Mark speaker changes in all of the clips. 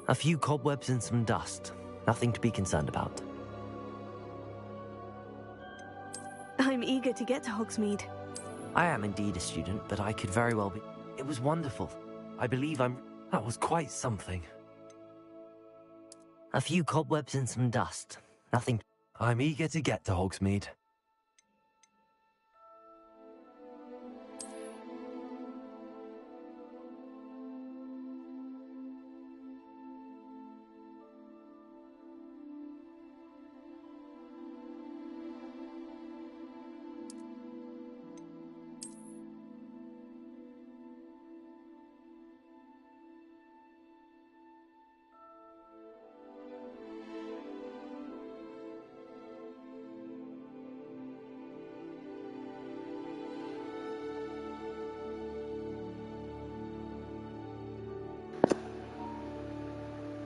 Speaker 1: A few cobwebs and some dust. Nothing to be concerned about.
Speaker 2: I'm eager to get to Hogsmeade.
Speaker 1: I am indeed a student, but I could very well be. It was wonderful. I believe that was quite something. A few cobwebs and some dust. Nothing. I'm eager to get to Hogsmeade.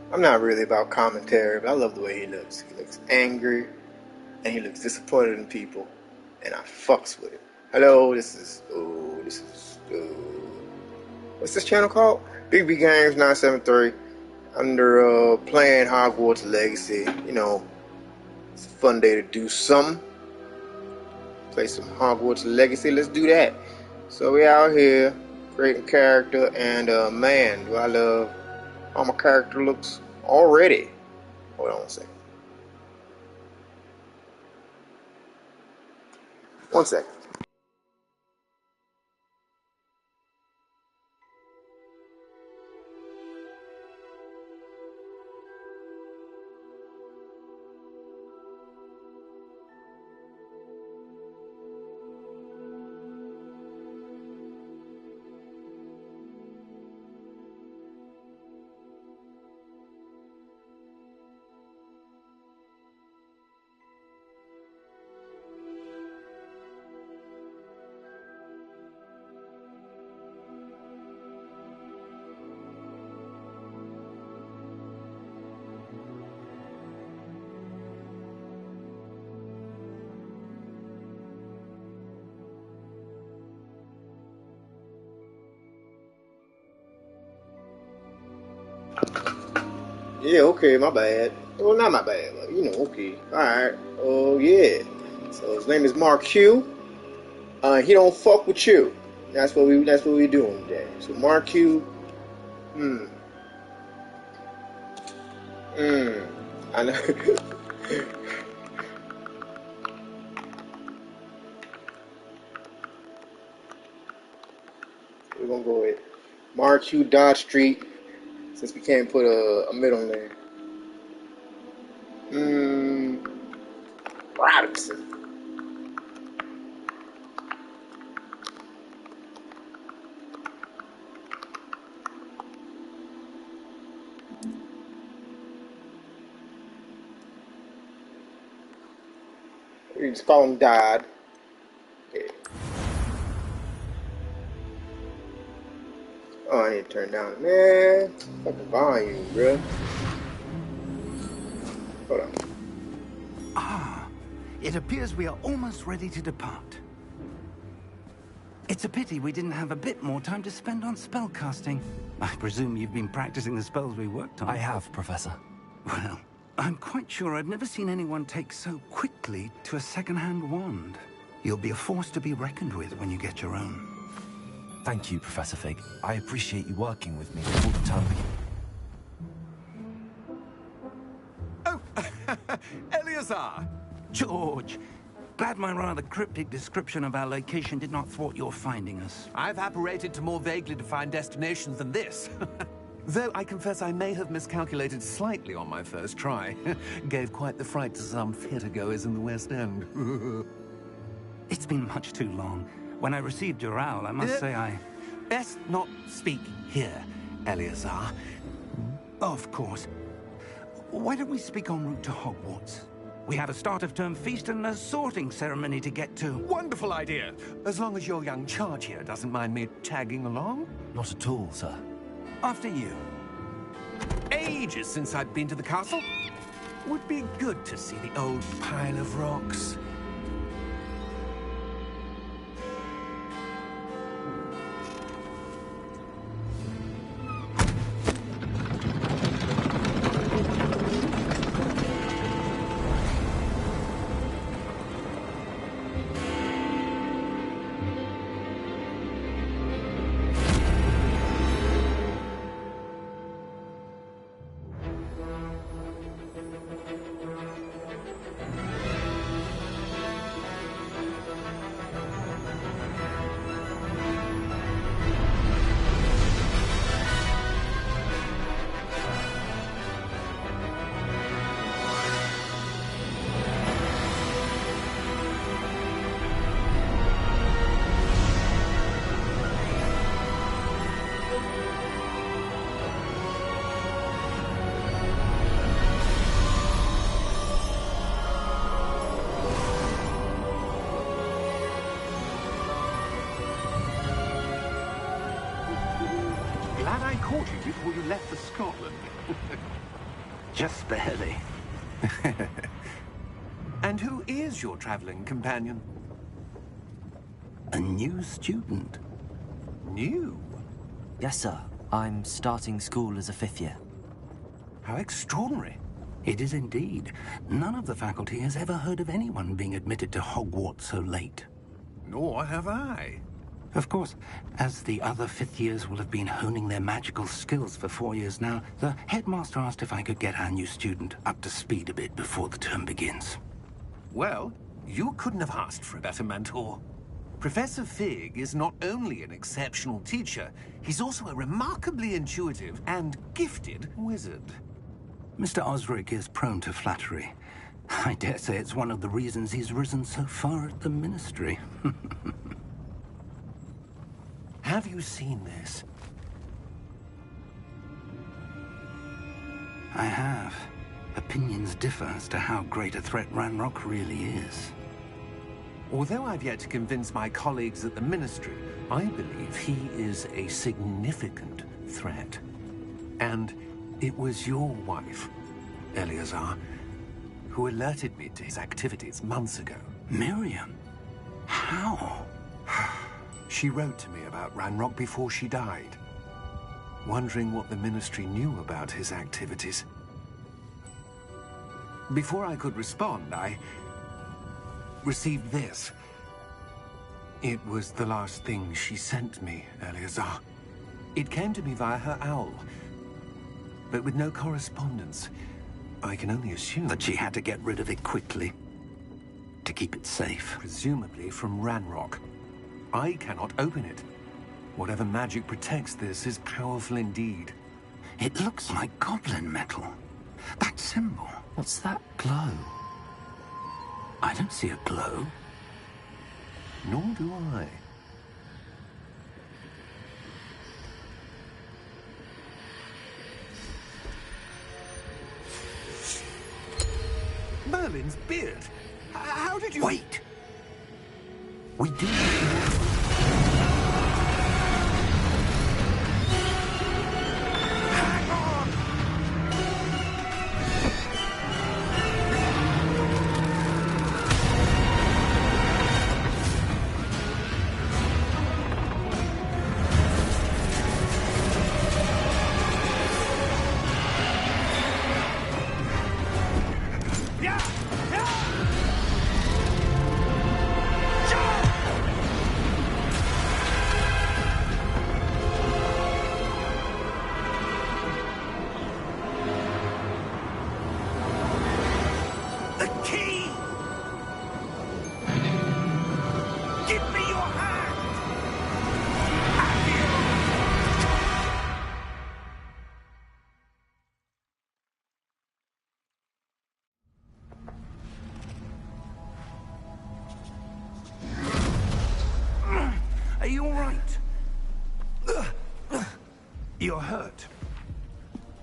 Speaker 3: I'm not really about commentary, but I love the way he looks. He looks angry, and he looks disappointed in people, and I fucks with it. Hello, what's this channel called? Big B Games 973. Under playing Hogwarts Legacy. You know, it's a fun day to do something. Play some Hogwarts Legacy. Let's do that. So we out here creating character, and man, do I love how my character looks already. Hold on 1 second. 1 second. Yeah, okay, my bad. Well, not my bad, but okay. Alright. Oh, yeah. So his name is Mark Q. He don't fuck with you. That's what we doing today. So Mark Q. Hmm. Hmm. I know. We're gonna go with Mark Q. Dodge Street, since we can't put a middle name. Hmm. Robinson. We just call him Dodd. Yeah. Oh, I need to turn down, man. Fucking volume, bro. Hold on.
Speaker 4: Ah, it appears we are almost ready to depart. It's a pity we didn't have a bit more time to spend on spellcasting. I presume you've been practicing the spells we worked on.
Speaker 1: I have, Professor.
Speaker 4: Well, I'm quite sure I've never seen anyone take so quickly to a second-hand wand. You'll be a force to be reckoned with when you get your own.
Speaker 1: Thank you, Professor Fig. I appreciate you working with me before the term begins.
Speaker 5: Oh, Eleazar!
Speaker 4: George, glad my rather cryptic description of our location did not thwart your finding us.
Speaker 5: I've apparated to more vaguely defined destinations than this. Though I confess I may have miscalculated slightly on my first try. Gave quite the fright to some theatre-goers in the West End.
Speaker 4: It's been much too long. When I received your owl, I must say I...
Speaker 5: Best not speak here, Eleazar.
Speaker 4: Of course. Why don't we speak en route to Hogwarts? We have a start-of-term feast and a sorting ceremony to get to.
Speaker 5: Wonderful idea! As long as your young charge here doesn't mind me tagging along.
Speaker 1: Not at all, sir.
Speaker 4: After you.
Speaker 5: Ages since I'd been to the castle. Would be good to see the old pile of rocks.
Speaker 4: Glad I caught you before you left for Scotland. Just barely.
Speaker 5: And who is your traveling companion?
Speaker 4: A new student.
Speaker 5: New?
Speaker 1: Yes, sir. I'm starting school as a 5th year.
Speaker 5: How extraordinary.
Speaker 4: It is indeed. None of the faculty has ever heard of anyone being admitted to Hogwarts so late.
Speaker 5: Nor have I.
Speaker 4: Of course, as the other 5th years will have been honing their magical skills for 4 years now, the headmaster asked if I could get our new student up to speed a bit before the term begins.
Speaker 5: Well, you couldn't have asked for a better mentor. Professor Fig is not only an exceptional teacher, he's also a remarkably intuitive and gifted wizard.
Speaker 4: Mr. Osric is prone to flattery. I dare say it's one of the reasons he's risen so far at the Ministry.
Speaker 5: Have you seen this?
Speaker 4: I have. Opinions differ as to how great a threat Ranrock really is.
Speaker 5: Although I've yet to convince my colleagues at the Ministry, I believe he is a significant threat. And it was your wife, Eleazar, who alerted me to his activities months ago.
Speaker 4: Miriam? How?
Speaker 5: She wrote to me about Ranrock before she died, wondering what the Ministry knew about his activities. Before I could respond, I received this. It was the last thing she sent me, Eleazar. It came to me via her owl, but with no correspondence. I can only assume
Speaker 4: That she had to get rid of it quickly to keep it safe.
Speaker 5: presumably from Ranrock. I cannot open it. Whatever magic protects this is powerful indeed.
Speaker 4: It looks like goblin metal. That symbol.
Speaker 1: What's that glow?
Speaker 4: I don't see a glow.
Speaker 5: Nor do I. Merlin's beard. How did you...
Speaker 4: Wait! We do...
Speaker 5: Hang on! Yeah! Yeah! The key! Give me your hand! Have you? Are you all right? You're hurt.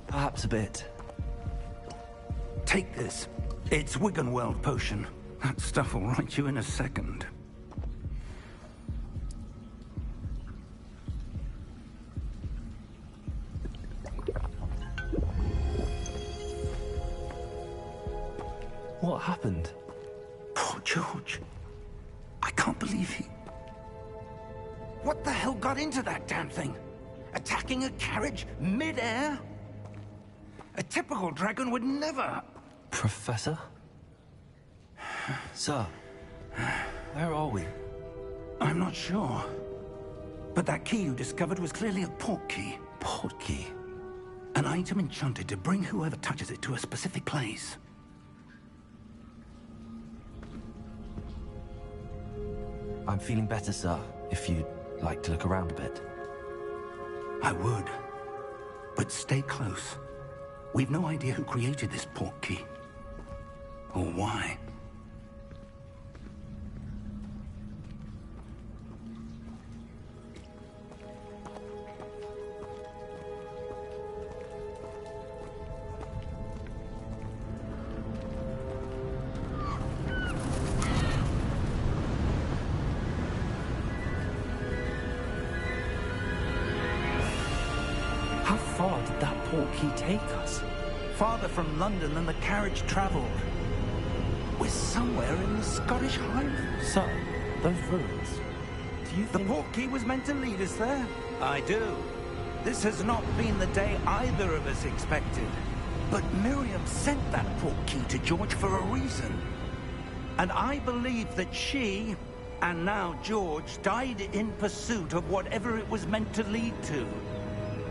Speaker 1: Perhaps a bit.
Speaker 4: Take this. It's Wiggenweld potion. That stuff will right you in a second.
Speaker 1: What happened?
Speaker 4: Poor George. I can't believe he... What the hell got into that damn thing? Attacking a carriage mid-air? A typical dragon would never...
Speaker 1: Professor? Sir, where are we?
Speaker 4: I'm not sure. But that key you discovered was clearly a port key.
Speaker 1: Port key?
Speaker 4: An item enchanted to bring whoever touches it to a specific place.
Speaker 1: I'm feeling better, sir, if you'd like to look around a bit.
Speaker 4: I would. But stay close. We've no idea who created this port key. Or why.
Speaker 1: How far did that port key take us?
Speaker 4: Farther from London than the carriage traveled. We're somewhere in the Scottish Highlands.
Speaker 1: Sir, those ruins. Do you
Speaker 4: The
Speaker 1: think...
Speaker 4: port key was meant to lead us there? I do. This has not been the day either of us expected. But Miriam sent that port key to George for a reason. And I believe that she, and now George, died in pursuit of whatever it was meant to lead to.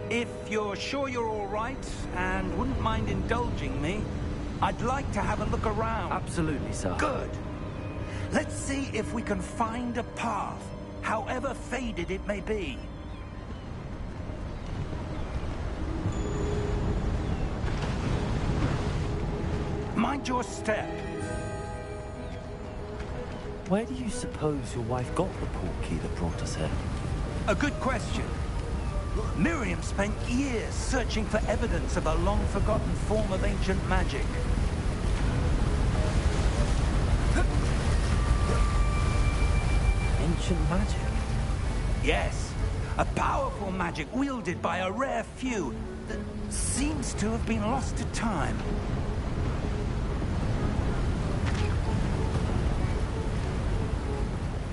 Speaker 4: If you're sure you're all right, and wouldn't mind indulging me, I'd like to have a look around.
Speaker 1: Absolutely, sir.
Speaker 4: Good. Let's see if we can find a path, however faded it may be. Mind your step.
Speaker 1: Where do you suppose your wife got the port key that brought us here?
Speaker 4: A good question. Miriam spent years searching for evidence of a long-forgotten form of ancient magic.
Speaker 1: Ancient magic?
Speaker 4: Yes, a powerful magic wielded by a rare few that seems to have been lost to time.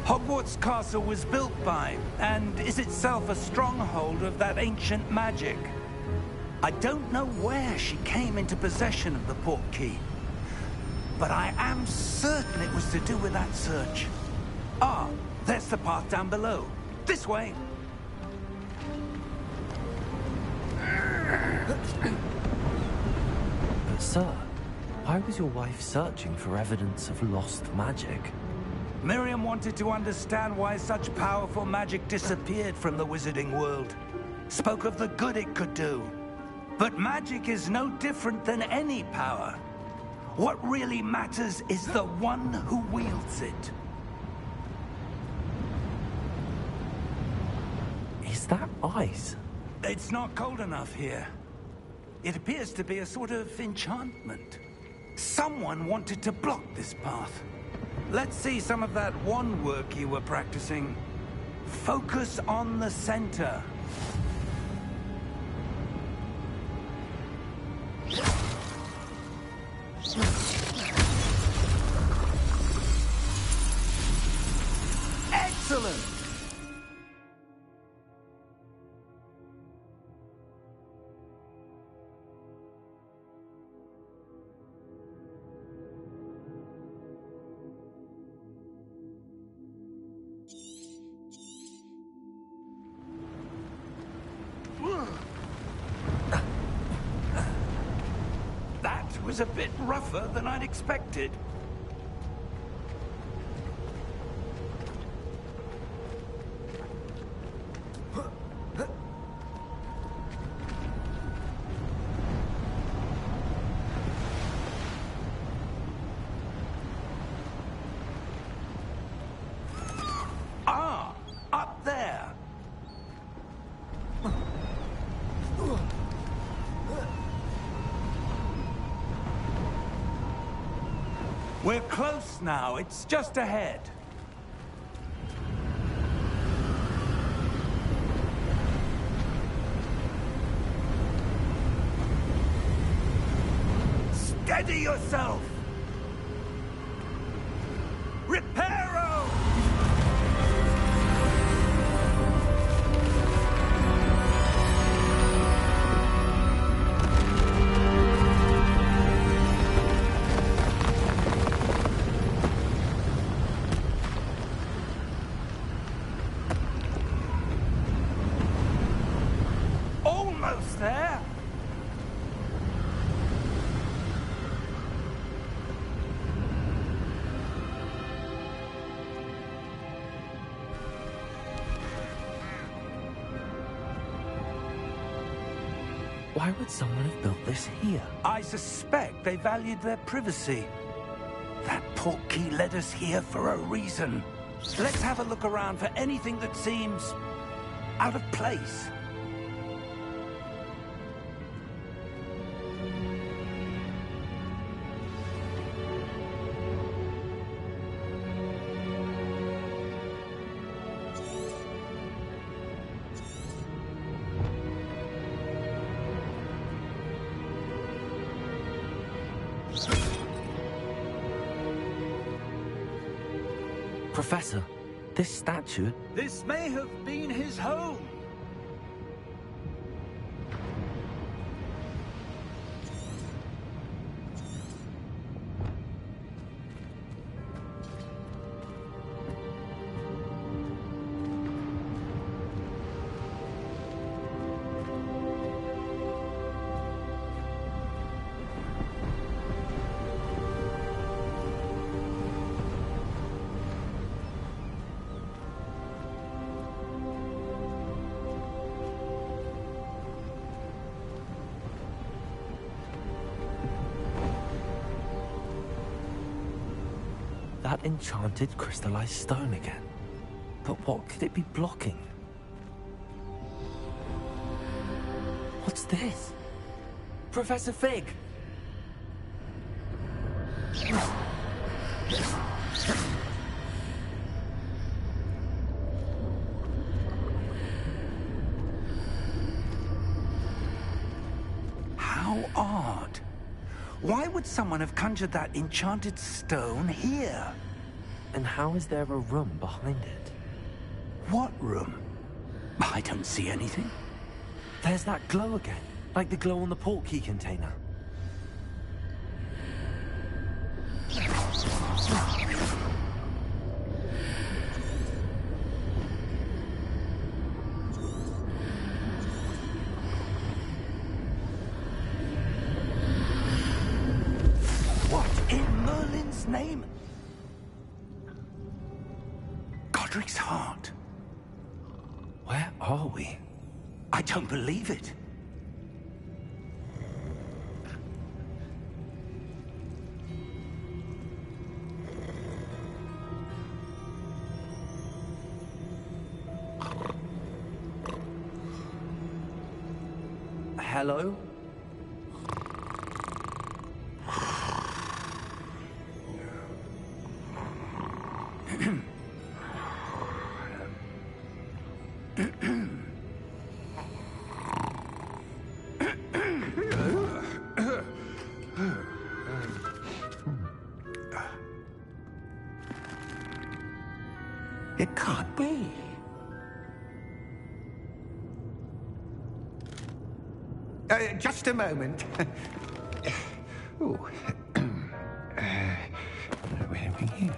Speaker 4: Hogwarts Castle was built by, and is itself a stronghold of that ancient magic. I don't know where she came into possession of the port key, but I am certain it was to do with that search. Ah, there's the path down below. This way.
Speaker 1: But sir, why was your wife searching for evidence of lost magic?
Speaker 4: Miriam wanted to understand why such powerful magic disappeared from the wizarding world. Spoke of the good it could do. But magic is no different than any power. What really matters is the one who wields it.
Speaker 1: Is that ice?
Speaker 4: It's not cold enough here. It appears to be a sort of enchantment. Someone wanted to block this path. Let's see some of that wand work you were practicing. Focus on the center. Excellent! That was a bit rougher than I'd expected. Ah, up there. We're close now. It's just ahead. Steady yourself! Reparo! Almost there!
Speaker 1: Why would someone have built this here?
Speaker 4: I suspect they valued their privacy. That portkey led us here for a reason. Let's have a look around for anything that seems out of place.
Speaker 1: Professor, this statue...
Speaker 4: This may have been his home.
Speaker 1: That enchanted crystallized stone again. But what could it be blocking? What's this? Professor Fig!
Speaker 4: How odd. Why would someone have conjured that enchanted stone here?
Speaker 1: And how is there a room behind it?
Speaker 4: What room? I don't see anything.
Speaker 1: There's that glow again, like the glow on the portkey container.
Speaker 4: last name? Godric's heart.
Speaker 1: Where are we?
Speaker 4: I don't believe it.
Speaker 1: Hello?
Speaker 4: It can't be. Just a moment. Ooh. Where are we here?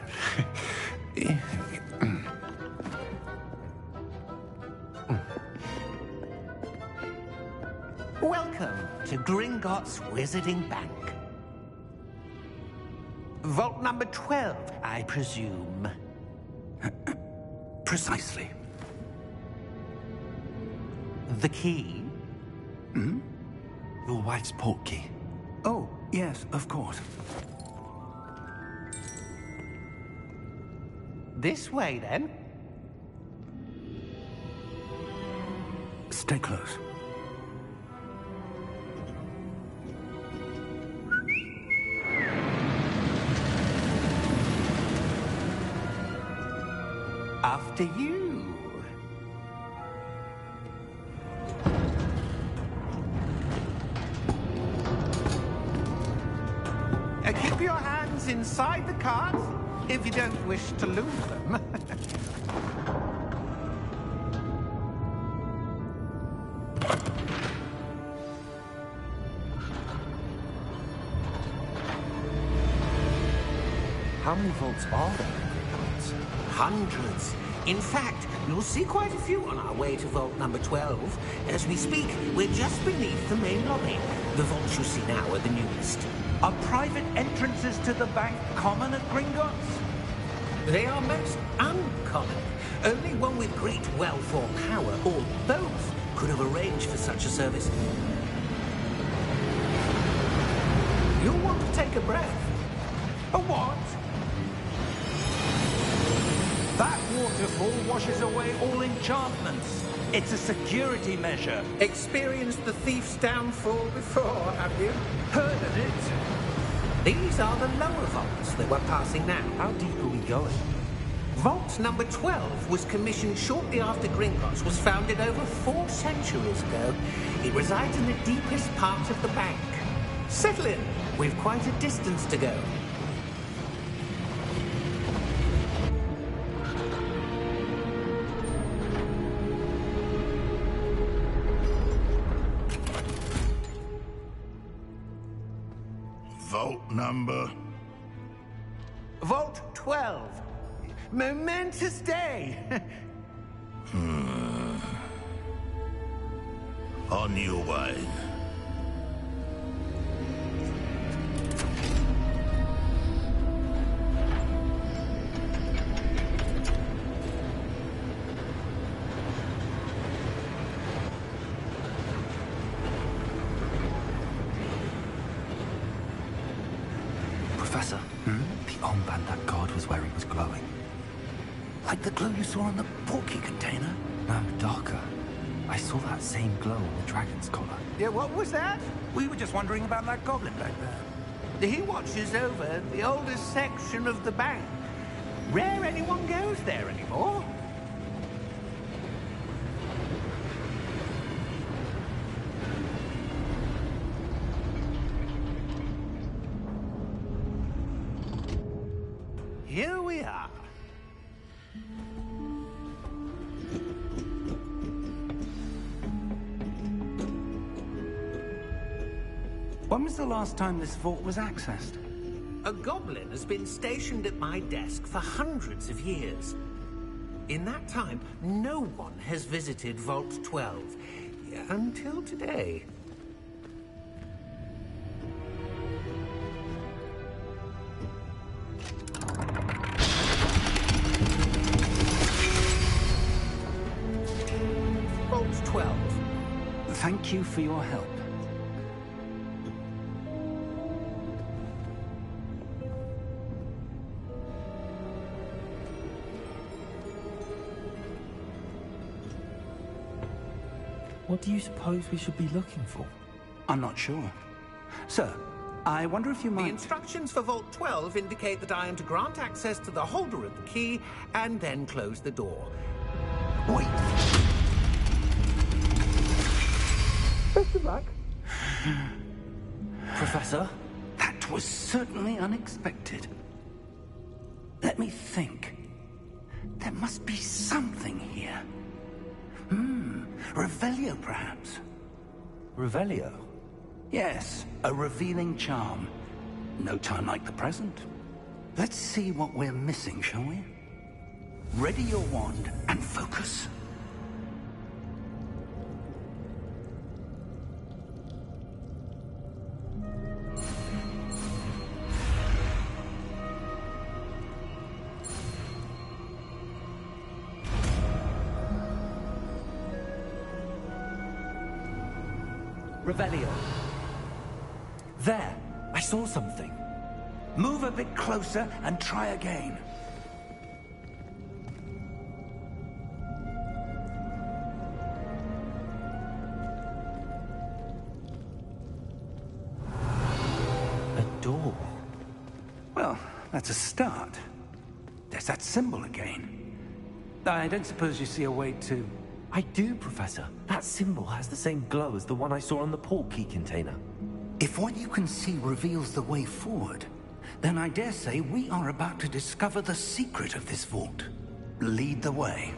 Speaker 5: Welcome to Gringotts Wizarding Bank. Vault number 12, I presume.
Speaker 4: Precisely.
Speaker 5: The key?
Speaker 1: Your wife's portkey.
Speaker 4: Oh, yes, of course.
Speaker 5: This way, then.
Speaker 4: Stay close.
Speaker 5: After you. Keep your hands inside the cart if you don't wish to lose them.
Speaker 1: How many vaults are there in Gringotts?
Speaker 5: Hundreds. In fact, you'll see quite a few on our way to vault number 12. As we speak, we're just beneath the main lobby. The vaults you see now are the newest.
Speaker 4: Are private entrances to the bank common at Gringotts?
Speaker 5: They are most uncommon. Only one with great wealth or power, or both, could have arranged for such a service. You'll want to take a breath.
Speaker 4: A what? That waterfall washes away all enchantments. It's a security measure.
Speaker 5: Experienced the thief's downfall before, have you?
Speaker 4: Heard of it?
Speaker 5: These are the lower vaults that we're passing now.
Speaker 1: How deep are we going?
Speaker 5: Vault number 12 was commissioned shortly after Gringotts was founded over 4 centuries ago. It resides in the deepest part of the bank. Settle in. We've quite a distance to go.
Speaker 6: Vault number?
Speaker 5: Vault 12. Momentous day.
Speaker 6: On your way.
Speaker 1: Professor, the armband that guard was wearing was glowing.
Speaker 4: Like the glow you saw on the portkey container?
Speaker 1: No, darker. I saw that same glow on the dragon's collar.
Speaker 5: Yeah, what was that?
Speaker 4: We were just wondering about that goblin back there.
Speaker 5: He watches over the oldest section of the bank. Rare anyone goes there anymore. Here we are.
Speaker 4: When was the last time this vault was accessed?
Speaker 5: A goblin has been stationed at my desk for hundreds of years. In that time, no one has visited Vault 12. Until today.
Speaker 4: thank you for your help.
Speaker 1: What do you suppose we should be looking for?
Speaker 4: I'm not sure. Sir, I wonder if you
Speaker 5: The
Speaker 4: might...
Speaker 5: instructions for Vault 12 indicate that I am to grant access to the holder of the key and then close the door.
Speaker 4: Wait!
Speaker 5: Best of luck.
Speaker 1: Professor?
Speaker 4: That was certainly unexpected. Let me think. There must be something here. Revelio, perhaps?
Speaker 1: Revelio?
Speaker 4: Yes, a revealing charm. No time like the present. Let's see what we're missing, shall we? Ready your wand and focus.
Speaker 1: Revelio. There! I saw something.
Speaker 4: Move a bit closer and try again.
Speaker 1: A door.
Speaker 4: Well, that's a start. There's that symbol again. I don't suppose you see a way to...
Speaker 1: I do, Professor. That symbol has the same glow as the one I saw on the port key container.
Speaker 4: If what you can see reveals the way forward, then I dare say we are about to discover the secret of this vault. Lead the way.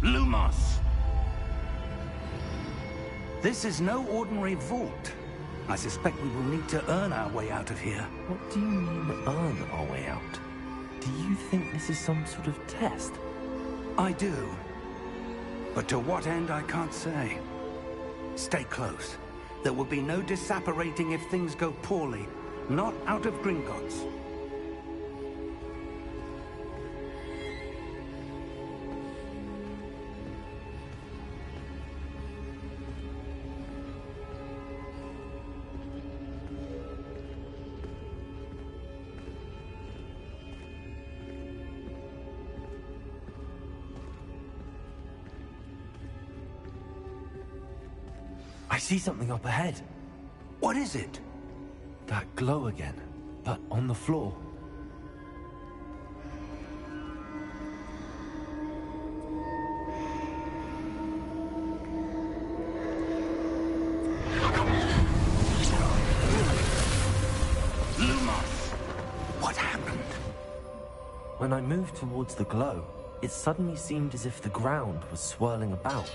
Speaker 4: Lumos! This is no ordinary vault. I suspect we will need to earn our way out of here.
Speaker 1: What do you mean, earn our way out? Do you think this is some sort of test?
Speaker 4: I do. But to what end, I can't say. Stay close. There will be no disapparating if things go poorly. Not out of Gringotts.
Speaker 1: I see something up ahead.
Speaker 4: What is it?
Speaker 1: That glow again, but on the floor.
Speaker 4: Lumos! What happened?
Speaker 1: When I moved towards the glow, it suddenly seemed as if the ground was swirling about.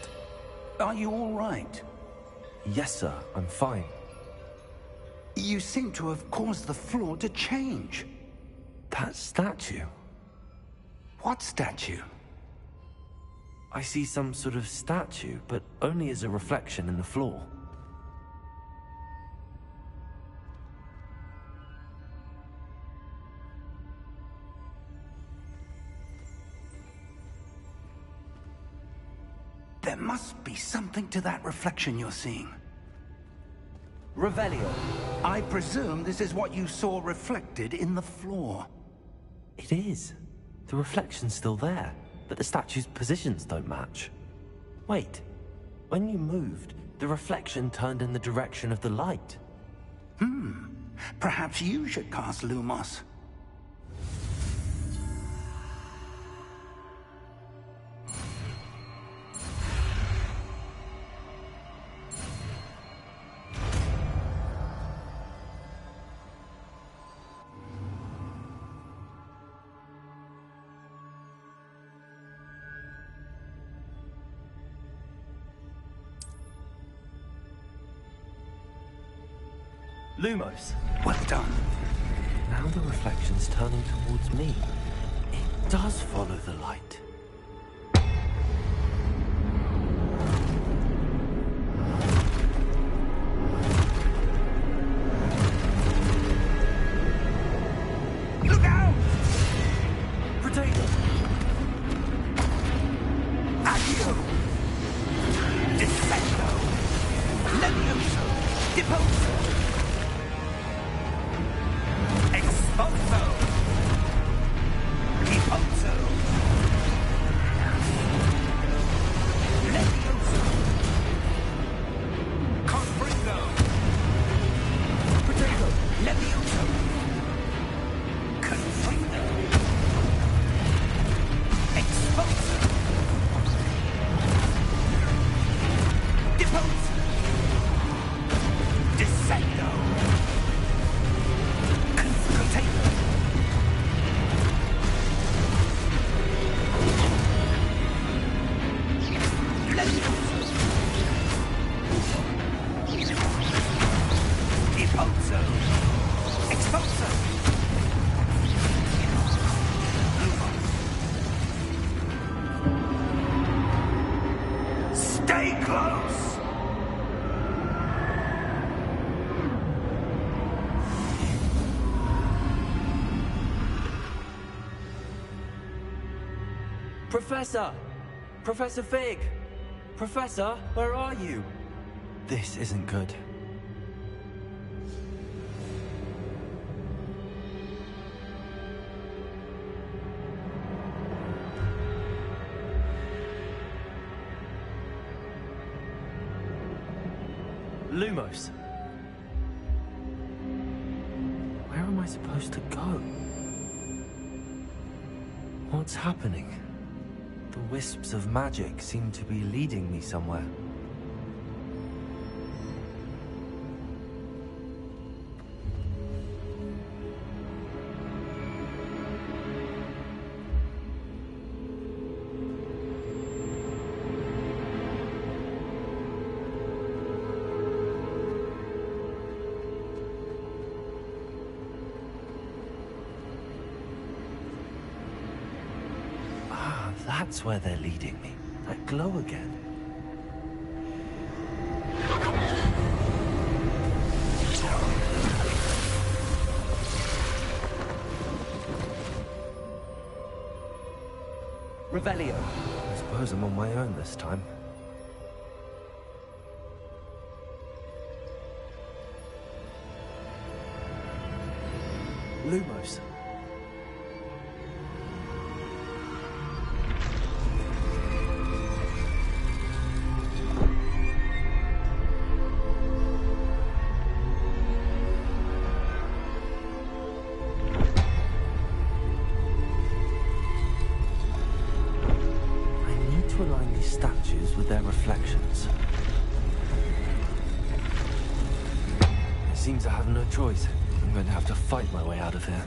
Speaker 4: Are you all right?
Speaker 1: Yes, sir, I'm fine.
Speaker 4: You seem to have caused the floor to change.
Speaker 1: That statue.
Speaker 4: What statue?
Speaker 1: I see some sort of statue, but only as a reflection in the floor.
Speaker 4: There must be something to that reflection you're seeing.
Speaker 1: Revelio.
Speaker 4: I presume this is what you saw reflected in the floor.
Speaker 1: It is. The reflection's still there, but the statue's positions don't match. Wait. When you moved, the reflection turned in the direction of the light.
Speaker 4: Perhaps you should cast Lumos.
Speaker 1: Lumos.
Speaker 4: Well done.
Speaker 1: Now the reflection's turning towards me. It does follow the light.
Speaker 4: Look out!
Speaker 1: Potato!
Speaker 4: Accio! Descendo! Levioso! Deposo! Exposo! Deposo! Levioso! Confringo!
Speaker 1: Potato!
Speaker 4: Levioso! Confringo! Exposo! Deposo! Descendo! Confrontato! Levioso! Deposo! Exposo! Stay close!
Speaker 1: Professor! Professor Fig! Professor, where are you? This isn't good. Lumos! Where am I supposed to go? What's happening? The wisps of magic seem to be leading me somewhere. That's where they're leading me. That glow again. Revelio. I suppose I'm on my own this time. Lumos. Align these statues with their reflections. It seems I have no choice. I'm going to have to fight my way out of here.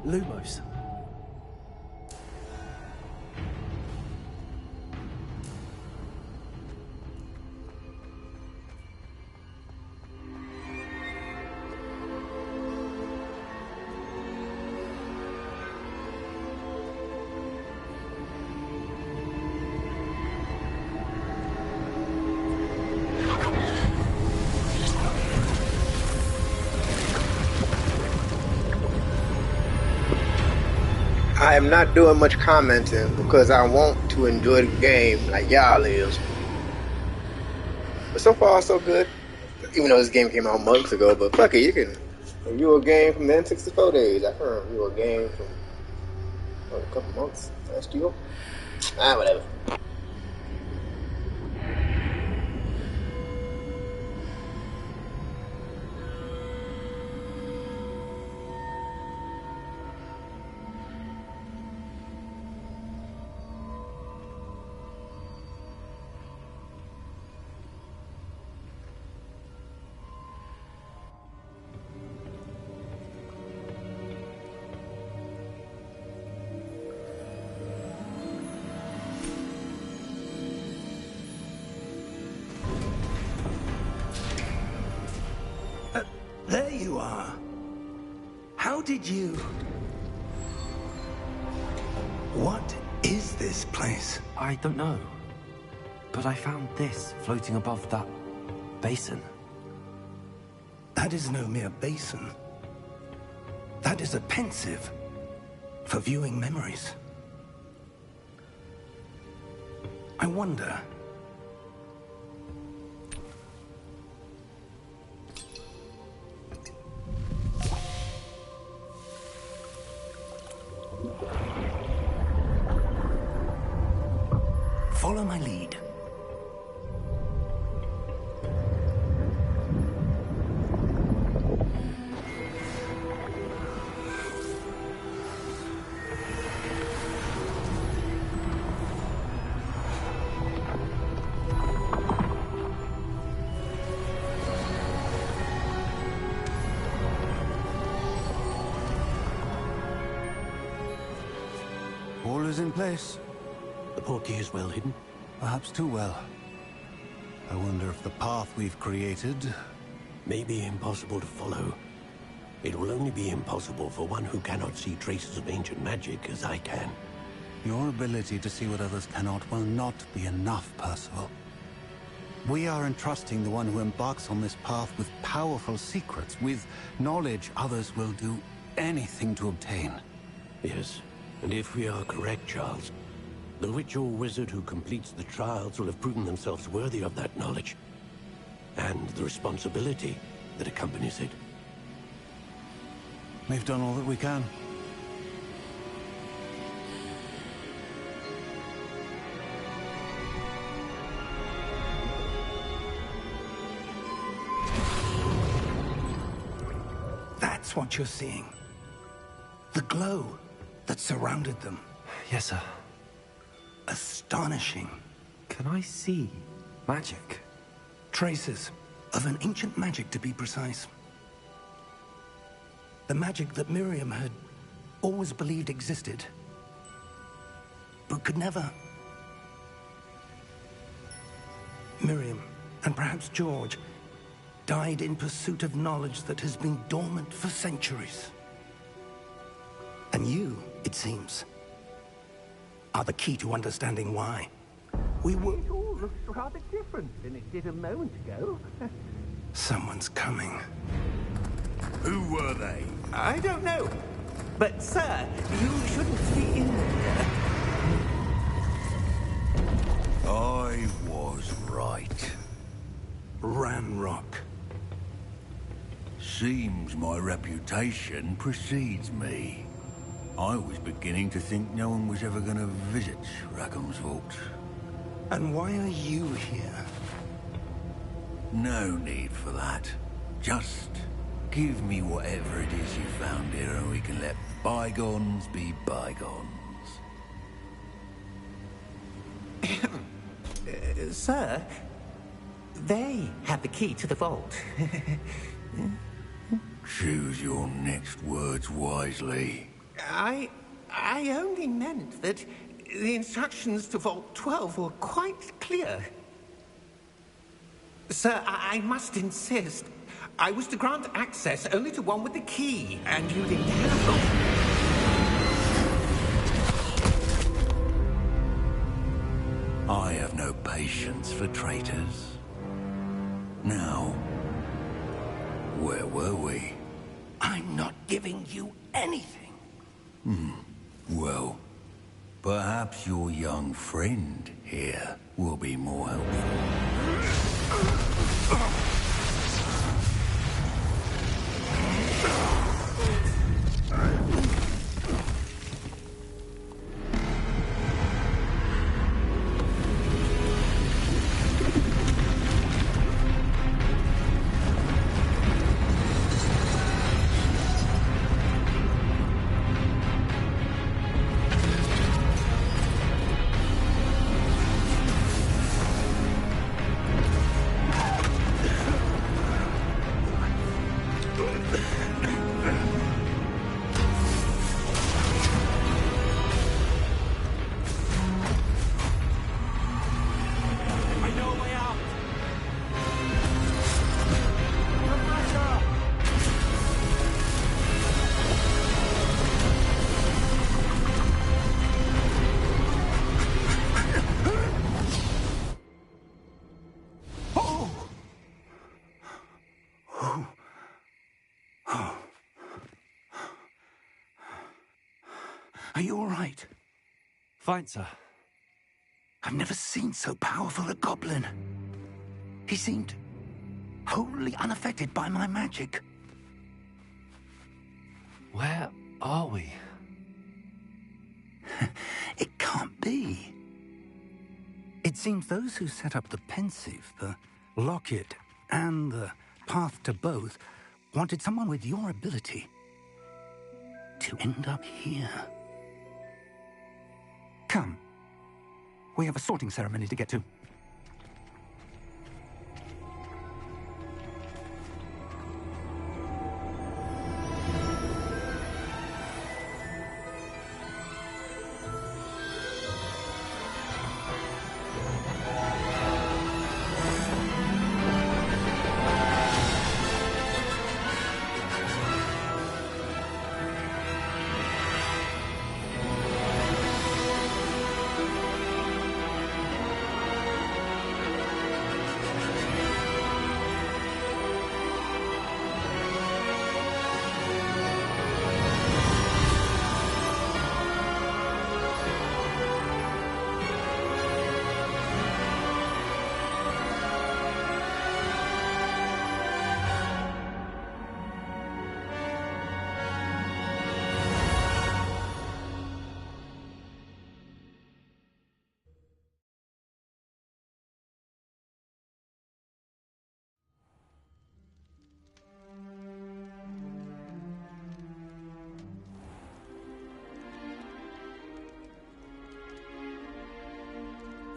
Speaker 1: Lumos.
Speaker 3: I am not doing much commenting because I want to enjoy the game like y'all is. But so far, so good. Even though this game came out months ago, but fuck it, you can review a game from the N64 days. I can review a game from a couple months last year. Whatever.
Speaker 4: There you are. How did you... What is this place?
Speaker 1: I don't know. But I found this floating above that basin.
Speaker 4: That is no mere basin. That is a pensive for viewing memories. I wonder... Follow my lead.
Speaker 7: All is in place.
Speaker 5: The portkey is well hidden.
Speaker 7: Perhaps too well. I wonder if the path we've created...
Speaker 5: May be impossible to follow. It will only be impossible for one who cannot see traces of ancient magic as I can.
Speaker 7: Your ability to see what others cannot will not be enough, Percival. We are entrusting the one who embarks on this path with powerful secrets, with knowledge others will do anything to obtain.
Speaker 5: Yes, and if we are correct, Charles, the witch or wizard who completes the trials will have proven themselves worthy of that knowledge, and the responsibility that accompanies it.
Speaker 7: We've done all that we can.
Speaker 4: That's what you're seeing. The glow that surrounded them.
Speaker 1: Yes, sir.
Speaker 4: Astonishing.
Speaker 1: Can I see magic?
Speaker 4: Traces of an ancient magic, to be precise. The magic that Miriam had always believed existed, but could never. Miriam, and perhaps George, died in pursuit of knowledge that has been dormant for centuries. And you, it seems, are the key to understanding why. We were...
Speaker 8: It all looks rather different than it did a moment ago.
Speaker 4: Someone's coming.
Speaker 6: Who were they?
Speaker 8: I don't know. But, sir, you shouldn't be in here.
Speaker 6: I was right.
Speaker 4: Ranrock.
Speaker 6: Seems my reputation precedes me. I was beginning to think no one was ever going to visit Rackham's vault.
Speaker 4: And why are you here?
Speaker 6: No need for that. Just give me whatever it is you found here and we can let bygones be bygones.
Speaker 8: Sir, they have the key to the vault.
Speaker 6: Choose your next words wisely.
Speaker 5: I only meant that the instructions to Vault 12 were quite clear. Sir, I must insist. I was to grant access only to one with the key, and you didn't have one.
Speaker 6: I have no patience for traitors. Now, where were we?
Speaker 4: I'm not giving you anything.
Speaker 6: Well, perhaps your young friend here will be more helpful.
Speaker 4: Are you all right?
Speaker 1: Fine, sir.
Speaker 4: I've never seen so powerful a goblin. He seemed wholly unaffected by my magic.
Speaker 1: Where are we?
Speaker 4: It can't be. It seems those who set up the pensive, the locket, and the path to both wanted someone with your ability to end up here. Come. We have a sorting ceremony to get to.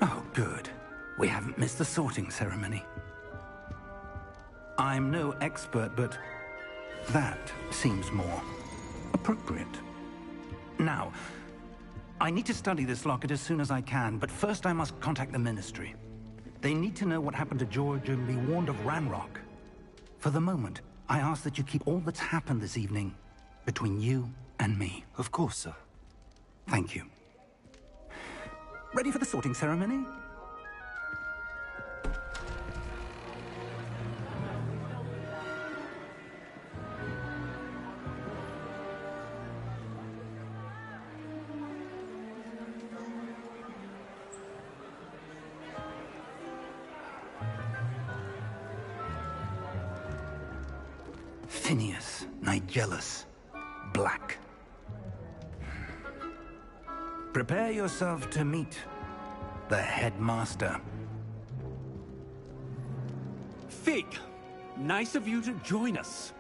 Speaker 4: Oh, good. We haven't missed the sorting ceremony. I'm no expert, but that seems more appropriate. Now, I need to study this locket as soon as I can, but first I must contact the Ministry. They need to know what happened to George and be warned of Ranrock. For the moment, I ask that you keep all that's happened this evening between you and me.
Speaker 1: Of course, sir.
Speaker 4: Thank you. Ready for the sorting ceremony? Phineas, Nigellus, Black. Prepare yourself to meet the headmaster.
Speaker 9: Fig, nice of you to join us.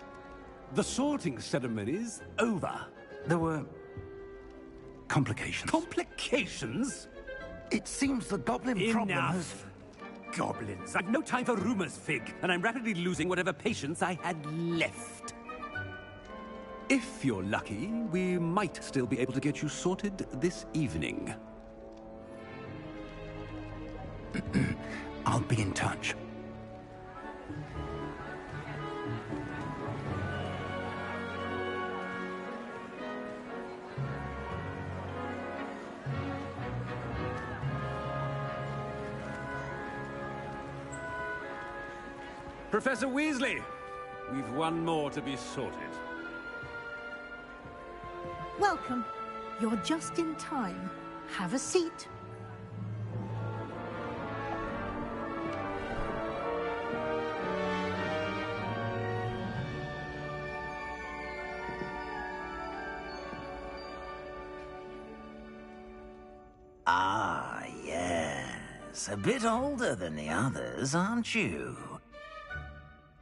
Speaker 9: The sorting ceremony's over.
Speaker 4: There were complications.
Speaker 9: Complications?
Speaker 4: It seems the goblin problem has...
Speaker 9: Enough. Goblins. I've no time for rumors, Fig, and I'm rapidly losing whatever patience I had left. If you're lucky, we might still be able to get you sorted this evening.
Speaker 4: I'll be in touch.
Speaker 9: Professor Weasley, we've one more to be sorted.
Speaker 10: Welcome. You're just in time. Have a seat.
Speaker 11: Ah, yes. A bit older than the others, aren't you?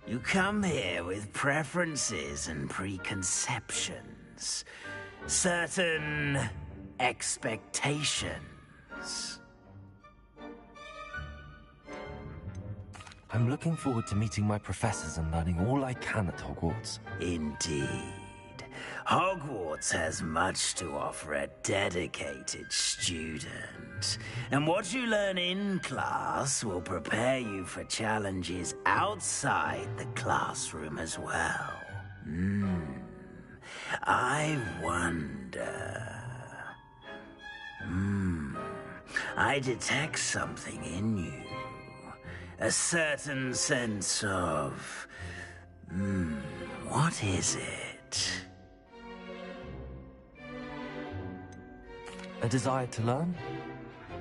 Speaker 11: You come here with preferences and preconceptions. Certain expectations.
Speaker 1: I'm looking forward to meeting my professors and learning all I can at Hogwarts.
Speaker 11: Indeed. Hogwarts has much to offer a dedicated student. And what you learn in class will prepare you for challenges outside the classroom as well. I wonder... I detect something in you. A certain sense of... what is it?
Speaker 1: A desire to learn?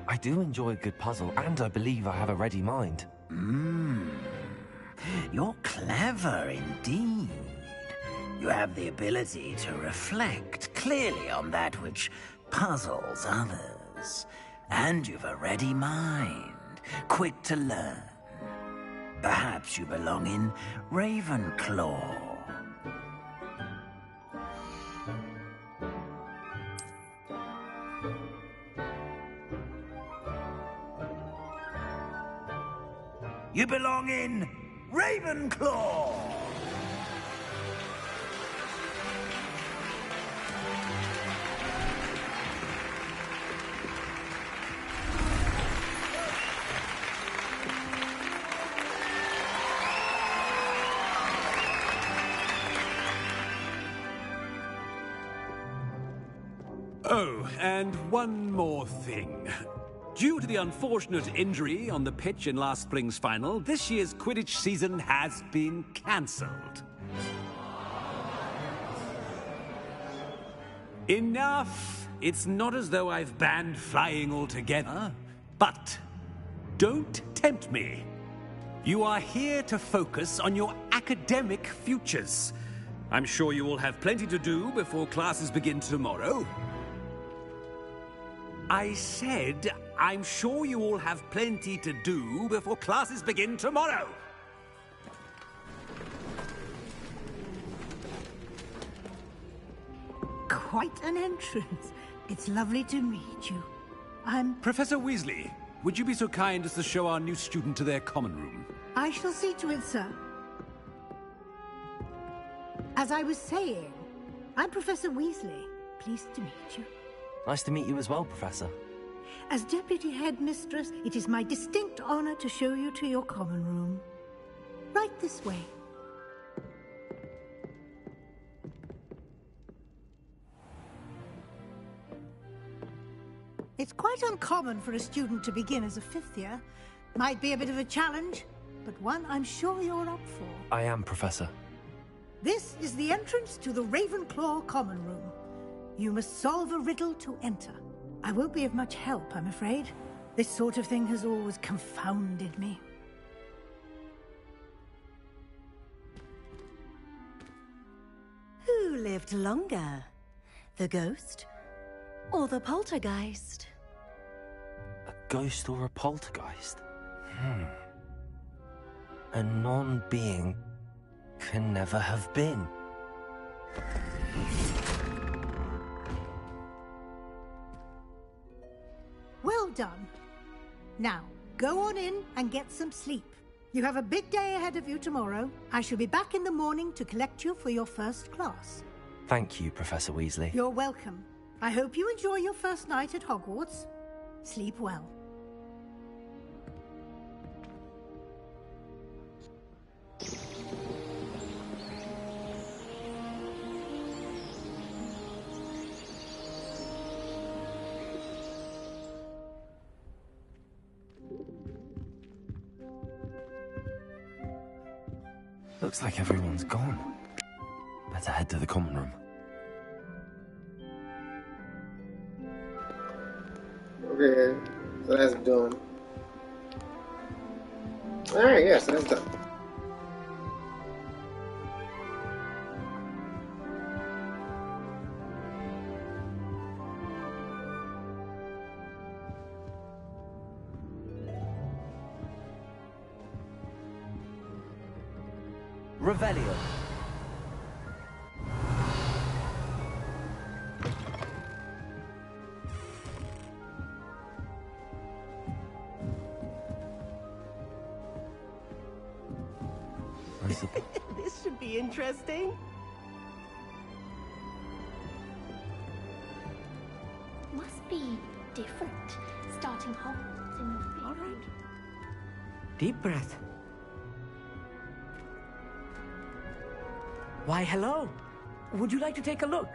Speaker 1: I do enjoy a good puzzle, and I believe I have a ready mind.
Speaker 11: You're clever indeed. You have the ability to reflect clearly on that which puzzles others. And you've a ready mind, quick to learn. Perhaps you belong in Ravenclaw. You belong in Ravenclaw!
Speaker 9: Oh, and one more thing. Due to the unfortunate injury on the pitch in last spring's final, this year's Quidditch season has been cancelled. Enough! It's not as though I've banned flying altogether. But don't tempt me. You are here to focus on your academic futures. I'm sure you will have plenty to do before classes begin tomorrow. I said, I'm sure you all have plenty to do before classes begin tomorrow.
Speaker 10: Quite an entrance. It's lovely to meet you. I'm...
Speaker 9: Professor Weasley, would you be so kind as to show our new student to their common room?
Speaker 10: I shall see to it, sir. As I was saying, I'm Professor Weasley. Pleased to meet you.
Speaker 1: Nice to meet you as well, Professor.
Speaker 10: As Deputy Headmistress, it is my distinct honor to show you to your common room. Right this way. It's quite uncommon for a student to begin as a fifth year. Might be a bit of a challenge, but one I'm sure you're up for.
Speaker 1: I am, Professor.
Speaker 10: This is the entrance to the Ravenclaw common room. You must solve a riddle to enter. I won't be of much help, I'm afraid. This sort of thing has always confounded me.
Speaker 12: Who lived longer? The ghost or the poltergeist?
Speaker 1: A ghost or a poltergeist? A non-being can never have been.
Speaker 10: Well done. Now, go on in and get some sleep. You have a big day ahead of you tomorrow. I shall be back in the morning to collect you for your first class.
Speaker 1: Thank you, Professor Weasley.
Speaker 10: You're welcome. I hope you enjoy your first night at Hogwarts. Sleep well.
Speaker 1: Looks like everyone's gone. Better head to the common room.
Speaker 3: Okay, so that's done. Alright, yeah, so that's done.
Speaker 8: Revelio.
Speaker 13: This should be interesting.
Speaker 14: Must be different, starting Hogwarts in the
Speaker 13: All right. Deep breath. Why, hello. Would you like to take a look?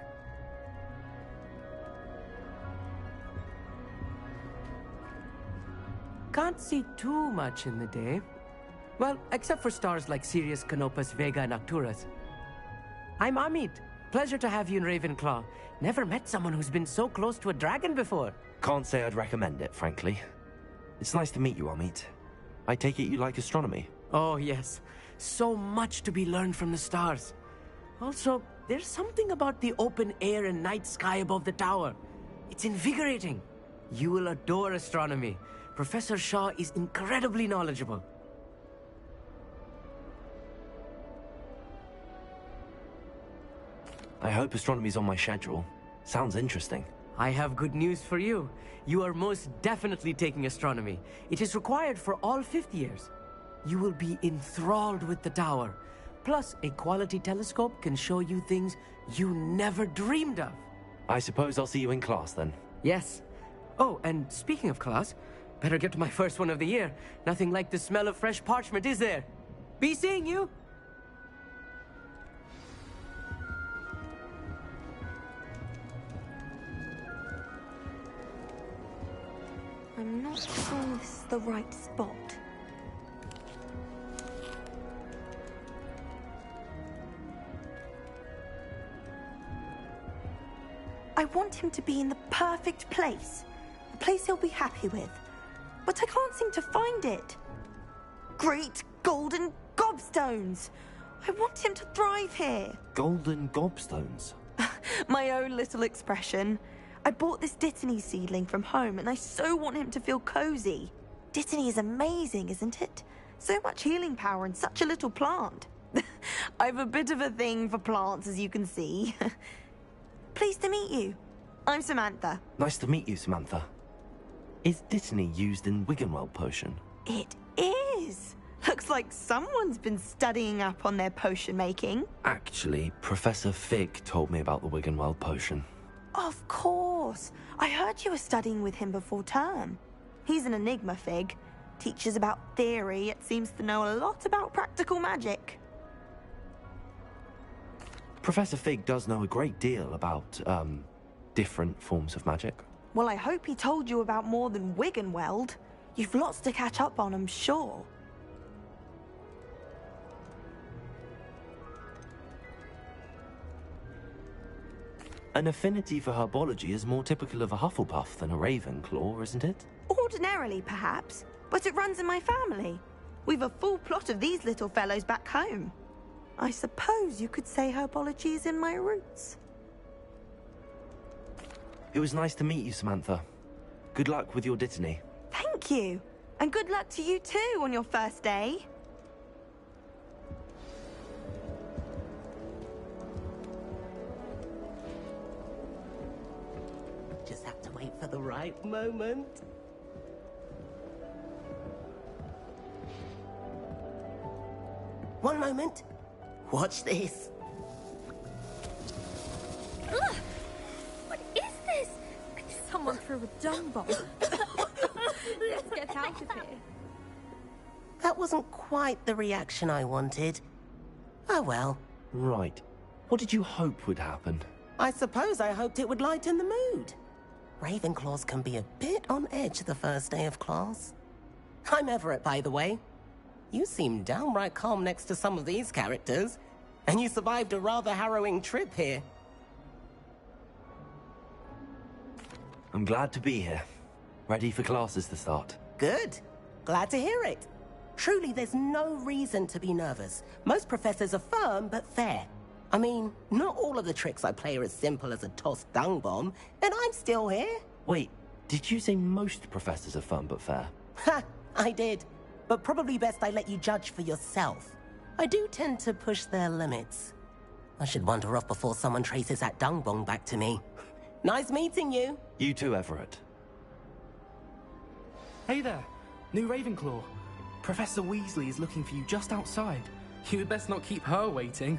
Speaker 13: Can't see too much in the day. Well, except for stars like Sirius, Canopus, Vega, and Arcturus. I'm Amit. Pleasure to have you in Ravenclaw. Never met someone who's been so close to a dragon before.
Speaker 1: Can't say I'd recommend it, frankly. It's nice to meet you, Amit. I take it you like astronomy?
Speaker 13: Oh, yes. So much to be learned from the stars. Also, there's something about the open air and night sky above the tower. It's invigorating. You will adore astronomy. Professor Shaw is incredibly knowledgeable.
Speaker 1: I hope astronomy's on my schedule. Sounds interesting.
Speaker 13: I have good news for you. You are most definitely taking astronomy. It is required for all fifth years. You will be enthralled with the tower. Plus, a quality telescope can show you things you never dreamed of.
Speaker 1: I suppose I'll see you in class then.
Speaker 13: Yes. Oh, and speaking of class, better get to my first one of the year. Nothing like the smell of fresh parchment, is there? Be seeing you!
Speaker 12: I'm not sure this is the right spot. I want him to be in the perfect place. A place he'll be happy with. But I can't seem to find it. Great golden gobstones! I want him to thrive here.
Speaker 1: Golden gobstones?
Speaker 12: My own little expression. I bought this Dittany seedling from home and I so want him to feel cozy. Dittany is amazing, isn't it? So much healing power in such a little plant. I've a bit of a thing for plants, as you can see. Pleased to meet you. I'm Samantha.
Speaker 1: Nice to meet you, Samantha. Is Dittany used in Wiggenweld potion?
Speaker 12: It is. Looks like someone's been studying up on their potion making.
Speaker 1: Actually, Professor Fig told me about the Wiggenweld potion.
Speaker 12: Of course. I heard you were studying with him before term. He's an enigma, Fig. Teaches about theory, yet seems to know a lot about practical magic.
Speaker 1: Professor Fig does know a great deal about, different forms of magic.
Speaker 12: Well, I hope he told you about more than Wiggenweld. You've lots to catch up on, I'm sure.
Speaker 1: An affinity for herbology is more typical of a Hufflepuff than a Ravenclaw, isn't it?
Speaker 12: Ordinarily, perhaps, but it runs in my family. We've a full plot of these little fellows back home. I suppose you could say herbology is in my roots.
Speaker 1: It was nice to meet you, Samantha. Good luck with your Dittany.
Speaker 12: Thank you. And good luck to you too on your first day.
Speaker 13: Just have to wait for the right moment. One moment. Watch this.
Speaker 2: someone threw a dung bomb. Let's get out of here.
Speaker 15: That wasn't quite the reaction I wanted. Oh well.
Speaker 1: Right. What did you hope would happen?
Speaker 15: I suppose I hoped it would lighten the mood. Ravenclaws can be a bit on edge the first day of class. I'm Everett, by the way. You seem downright calm next to some of these characters, and you survived a rather harrowing trip here.
Speaker 1: I'm glad to be here. Ready for classes to start.
Speaker 15: Good. Glad to hear it. Truly, there's no reason to be nervous. Most professors are firm but fair. I mean, not all of the tricks I play are as simple as a tossed dung bomb, and I'm still here.
Speaker 1: Wait, did you say most professors are fun but fair?
Speaker 15: Ha! I did. But probably best I let you judge for yourself. I do tend to push their limits. I should wander off before someone traces that dung bomb back to me. Nice meeting you.
Speaker 1: You too, Everett.
Speaker 16: Hey there, new Ravenclaw. Professor Weasley is looking for you just outside. You'd best not keep her waiting.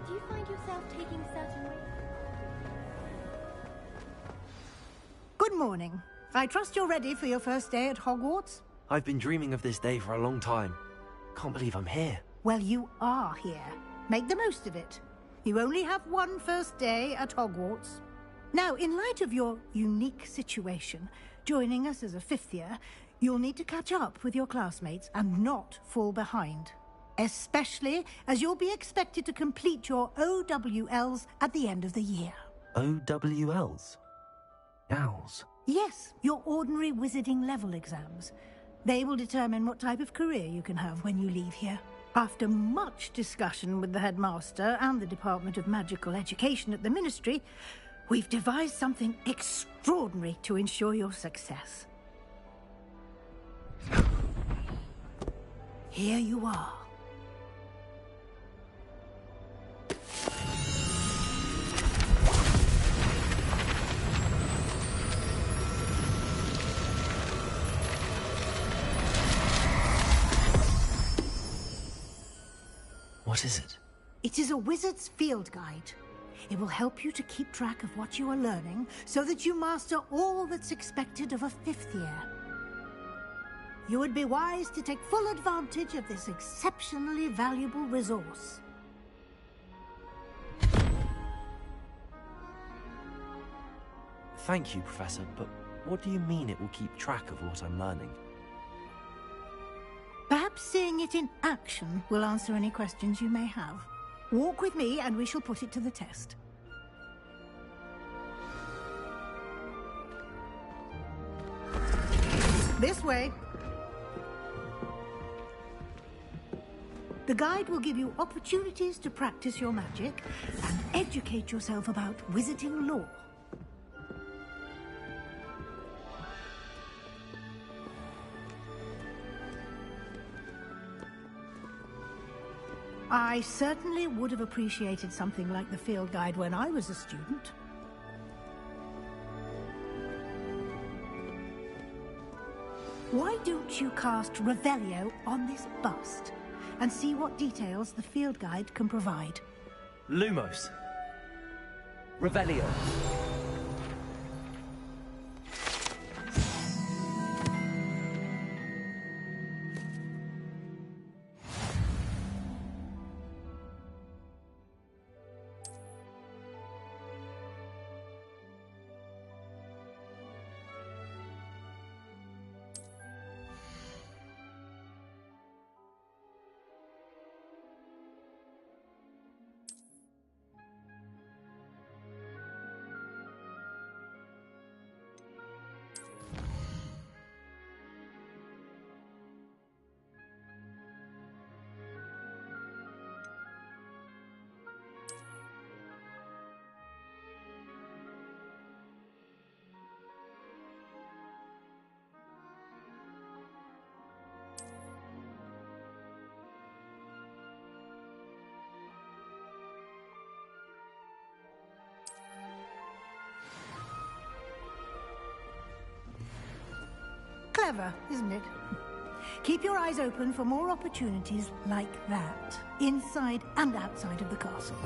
Speaker 14: Do you find yourself taking certain risks?
Speaker 10: Good morning. I trust you're ready for your first day at Hogwarts?
Speaker 1: I've been dreaming of this day for a long time. Can't believe I'm here.
Speaker 10: Well, you are here. Make the most of it. You only have one first day at Hogwarts. Now, in light of your unique situation, joining us as a fifth year, you'll need to catch up with your classmates and not fall behind. Especially as you'll be expected to complete your OWLs at the end of the year.
Speaker 1: OWLs? Owls?
Speaker 10: Yes, your ordinary wizarding level exams. They will determine what type of career you can have when you leave here. After much discussion with the headmaster and the Department of Magical Education at the Ministry, we've devised something extraordinary to ensure your success. Here you are.
Speaker 1: What is it?
Speaker 10: It is a wizard's field guide. It will help you to keep track of what you are learning so that you master all that's expected of a fifth year. You would be wise to take full advantage of this exceptionally valuable resource.
Speaker 1: Thank you, Professor, but what do you mean it will keep track of what I'm learning?
Speaker 10: Perhaps seeing it in action will answer any questions you may have. Walk with me and we shall put it to the test. This way. The guide will give you opportunities to practice your magic and educate yourself about wizarding lore. I certainly would have appreciated something like the field guide when I was a student. Why don't you cast Revelio on this bust and see what details the field guide can provide?
Speaker 1: Lumos. Revelio.
Speaker 10: Clever, isn't it? Keep your eyes open for more opportunities like that, inside and outside of the castle.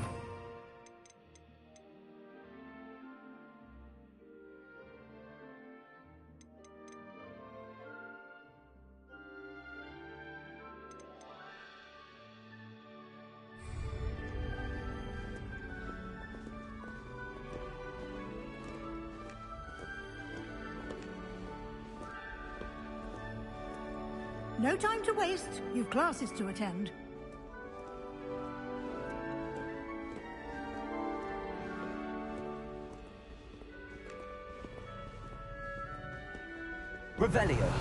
Speaker 10: No time to waste. You've classes to attend.
Speaker 1: Revelio.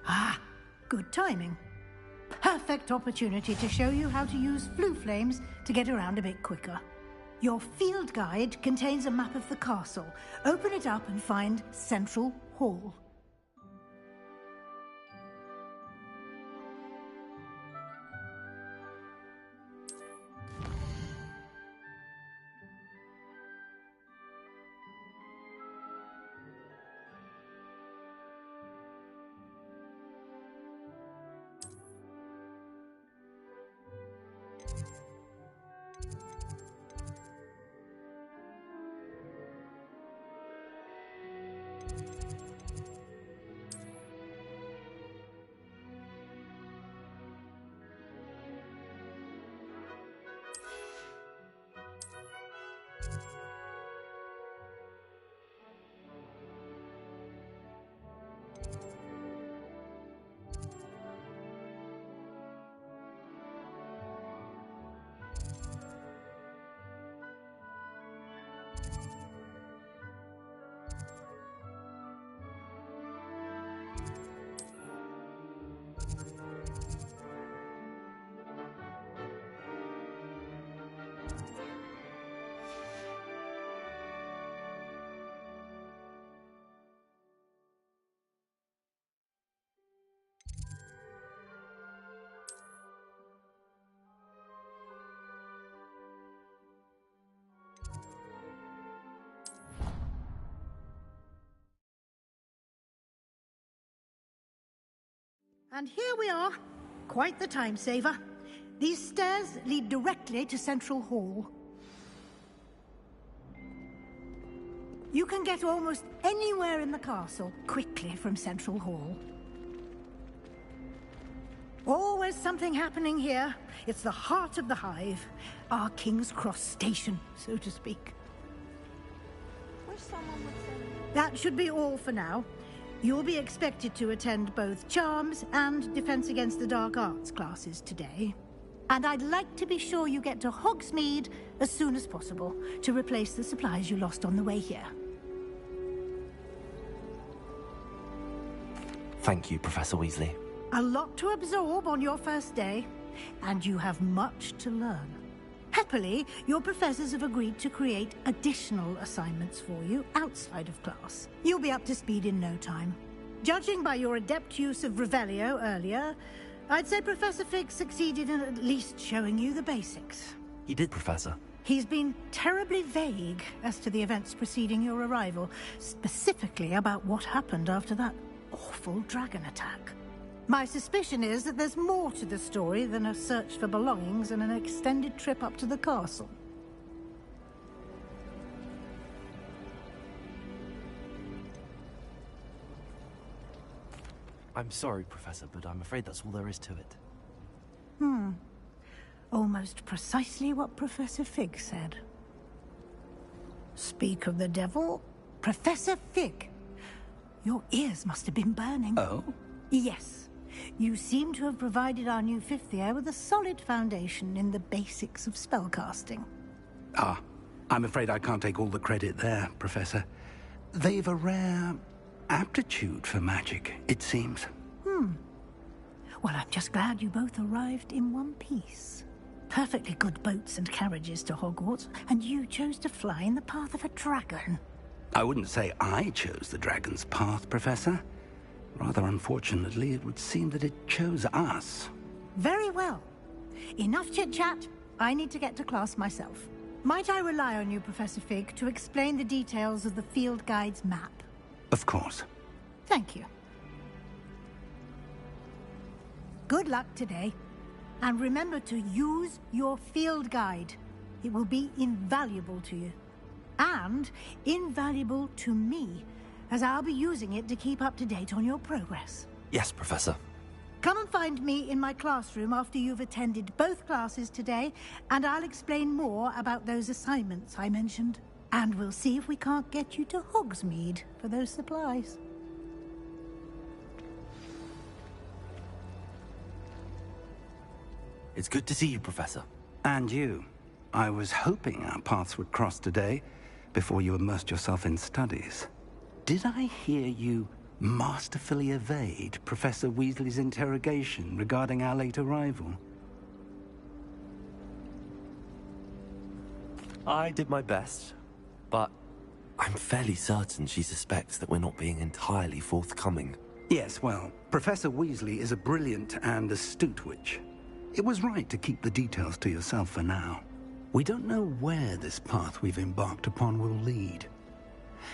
Speaker 10: Ah, good timing. Perfect opportunity to show you how to use flue flames to get around a bit quicker. Your field guide contains a map of the castle. Open it up and find Central Hall. And here we are. Quite the time saver. These stairs lead directly to Central Hall. You can get almost anywhere in the castle quickly from Central Hall. Always something happening here. It's the heart of the hive. Our King's Cross station, so to speak.
Speaker 12: Wish someone would send...
Speaker 10: That should be all for now. You'll be expected to attend both Charms and Defense Against the Dark Arts classes today. And I'd like to be sure you get to Hogsmeade as soon as possible to replace the supplies you lost on the way here.
Speaker 1: Thank you, Professor Weasley.
Speaker 10: A lot to absorb on your first day, and you have much to learn. Happily, your professors have agreed to create additional assignments for you outside of class. You'll be up to speed in no time. Judging by your adept use of Revelio earlier, I'd say Professor Fig succeeded in at least showing you the basics.
Speaker 1: He did, Professor.
Speaker 10: He's been terribly vague as to the events preceding your arrival, specifically about what happened after that awful dragon attack. My suspicion is that there's more to the story than a search for belongings and an extended trip up to the castle.
Speaker 1: I'm sorry, Professor, but I'm afraid that's all there is to it.
Speaker 10: Almost precisely what Professor Fig said. Speak of the devil, Professor Fig. Your ears must have been burning.
Speaker 4: Oh?
Speaker 10: Yes. You seem to have provided our new fifth year with a solid foundation in the basics of spellcasting.
Speaker 4: Ah, I'm afraid I can't take all the credit there, Professor. They've a rare aptitude for magic, it seems.
Speaker 10: Well, I'm just glad you both arrived in one piece. Perfectly good boats and carriages to Hogwarts, and you chose to fly in the path of a dragon.
Speaker 4: I wouldn't say I chose the dragon's path, Professor. Rather unfortunately, it would seem that it chose us.
Speaker 10: Very well. Enough chit-chat. I need to get to class myself. Might I rely on you, Professor Fig, to explain the details of the field guide's map?
Speaker 4: Of course.
Speaker 10: Thank you. Good luck today. And remember to use your field guide. It will be invaluable to you. And invaluable to me, as I'll be using it to keep up to date on your progress.
Speaker 1: Yes, Professor.
Speaker 10: Come and find me in my classroom after you've attended both classes today, and I'll explain more about those assignments I mentioned. And we'll see if we can't get you to Hogsmeade for those supplies.
Speaker 1: It's good to see you, Professor.
Speaker 4: And you. I was hoping our paths would cross today, before you immersed yourself in studies. Did I hear you masterfully evade Professor Weasley's interrogation regarding our late arrival?
Speaker 1: I did my best, but I'm fairly certain she suspects that we're not being entirely forthcoming.
Speaker 4: Yes, well, Professor Weasley is a brilliant and astute witch. It was right to keep the details to yourself for now. We don't know where this path we've embarked upon will lead.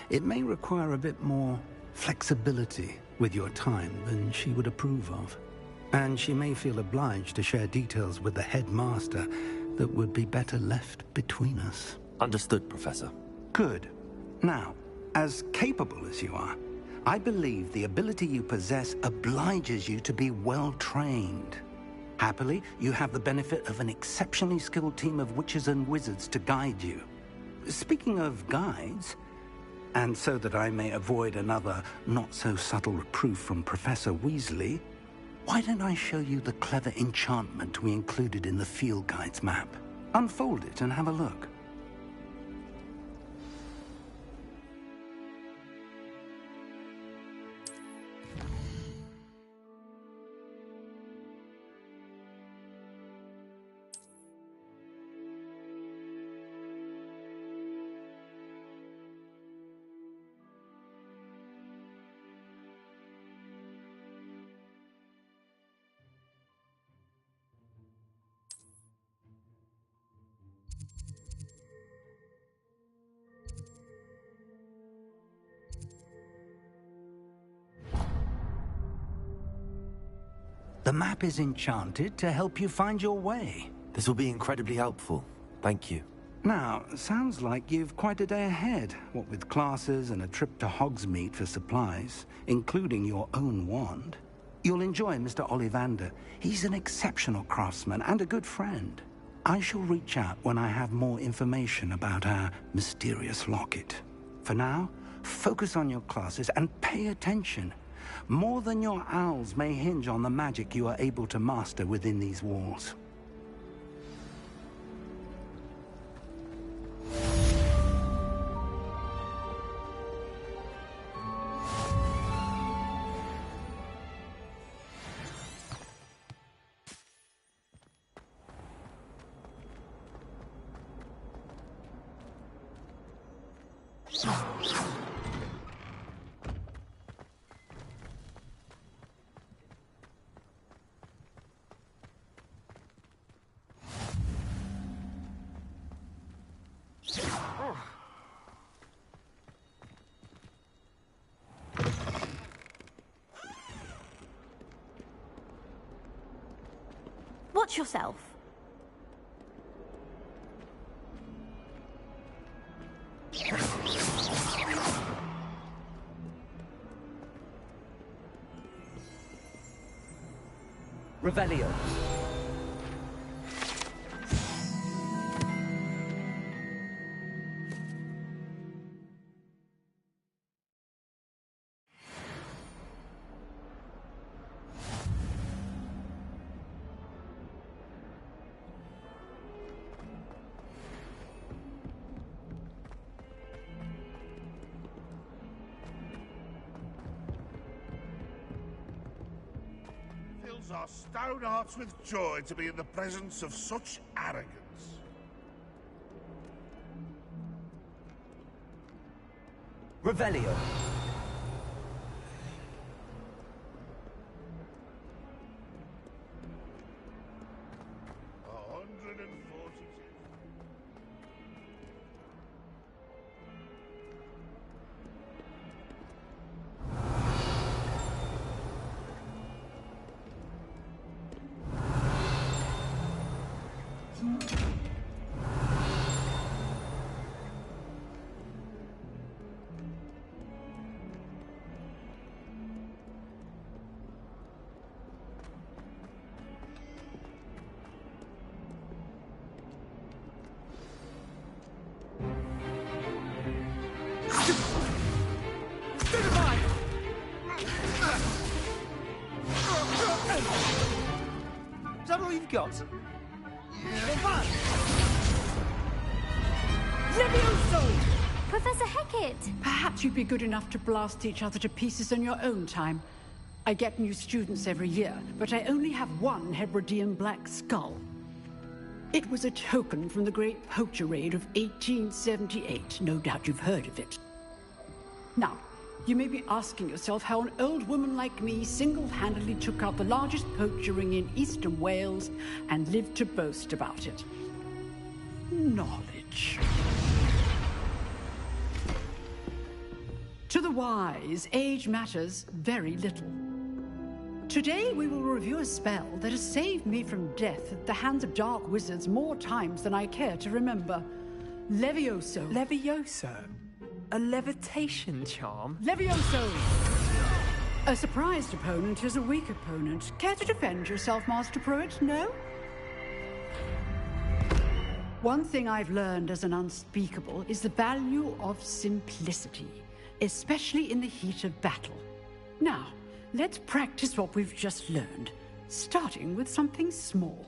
Speaker 4: It may require a bit more flexibility with your time than she would approve of. And she may feel obliged to share details with the headmaster that would be better left between us.
Speaker 1: Understood, Professor.
Speaker 4: Good. Now, as capable as you are, I believe the ability you possess obliges you to be well-trained. Happily, you have the benefit of an exceptionally skilled team of witches and wizards to guide you. Speaking of guides, and so that I may avoid another not-so-subtle reproof from Professor Weasley, why don't I show you the clever enchantment we included in the field guide's map? Unfold it and have a look. The map is enchanted to help you find your way.
Speaker 1: This will be incredibly helpful. Thank you.
Speaker 4: Now, sounds like you've quite a day ahead, what with classes and a trip to Hogsmeade for supplies, including your own wand. You'll enjoy Mr. Ollivander. He's an exceptional craftsman and a good friend. I shall reach out when I have more information about our mysterious locket. For now, focus on your classes and pay attention. More than your owls may hinge on the magic you are able to master within these walls.
Speaker 14: Watch yourself.
Speaker 13: Revelio.
Speaker 17: fills our stone hearts with joy to be in the presence of such arrogance.
Speaker 13: Revelio. Is that all you've got?
Speaker 18: Levioso! Professor Hackett! Perhaps you'd be good enough to blast each other to pieces on your own time. I get new students every year, but I only have one Hebridean black skull. It was a token from the Great Poacher Raid of 1878. No doubt you've heard of it. Now, you may be asking yourself how an old woman like me single-handedly took out the largest poacher ring in eastern Wales and lived to boast about it. Knowledge. To the wise, age matters very little. Today we will review a spell that has saved me from death at the hands of dark wizards more times than I care to remember. Levioso.
Speaker 13: Levioso? A levitation charm?
Speaker 18: Levioso! A surprised opponent is a weak opponent. Care to defend yourself, Master Pruitt? No? One thing I've learned as an unspeakable is the value of simplicity, especially in the heat of battle. Now, let's practice what we've just learned, starting with something small.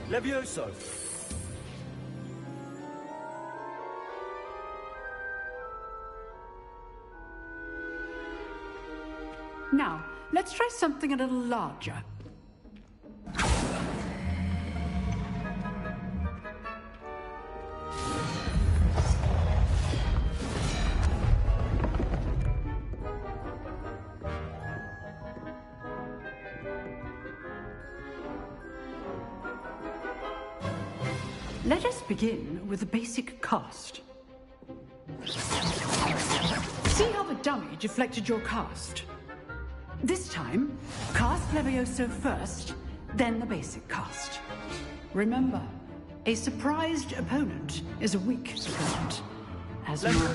Speaker 13: Levioso.
Speaker 18: Now, let's try something a little larger. Let us begin with the basic cast. See how the dummy deflected your cast? This time, cast Levioso first, then the basic cast. Remember, a surprised opponent is a weak opponent. As well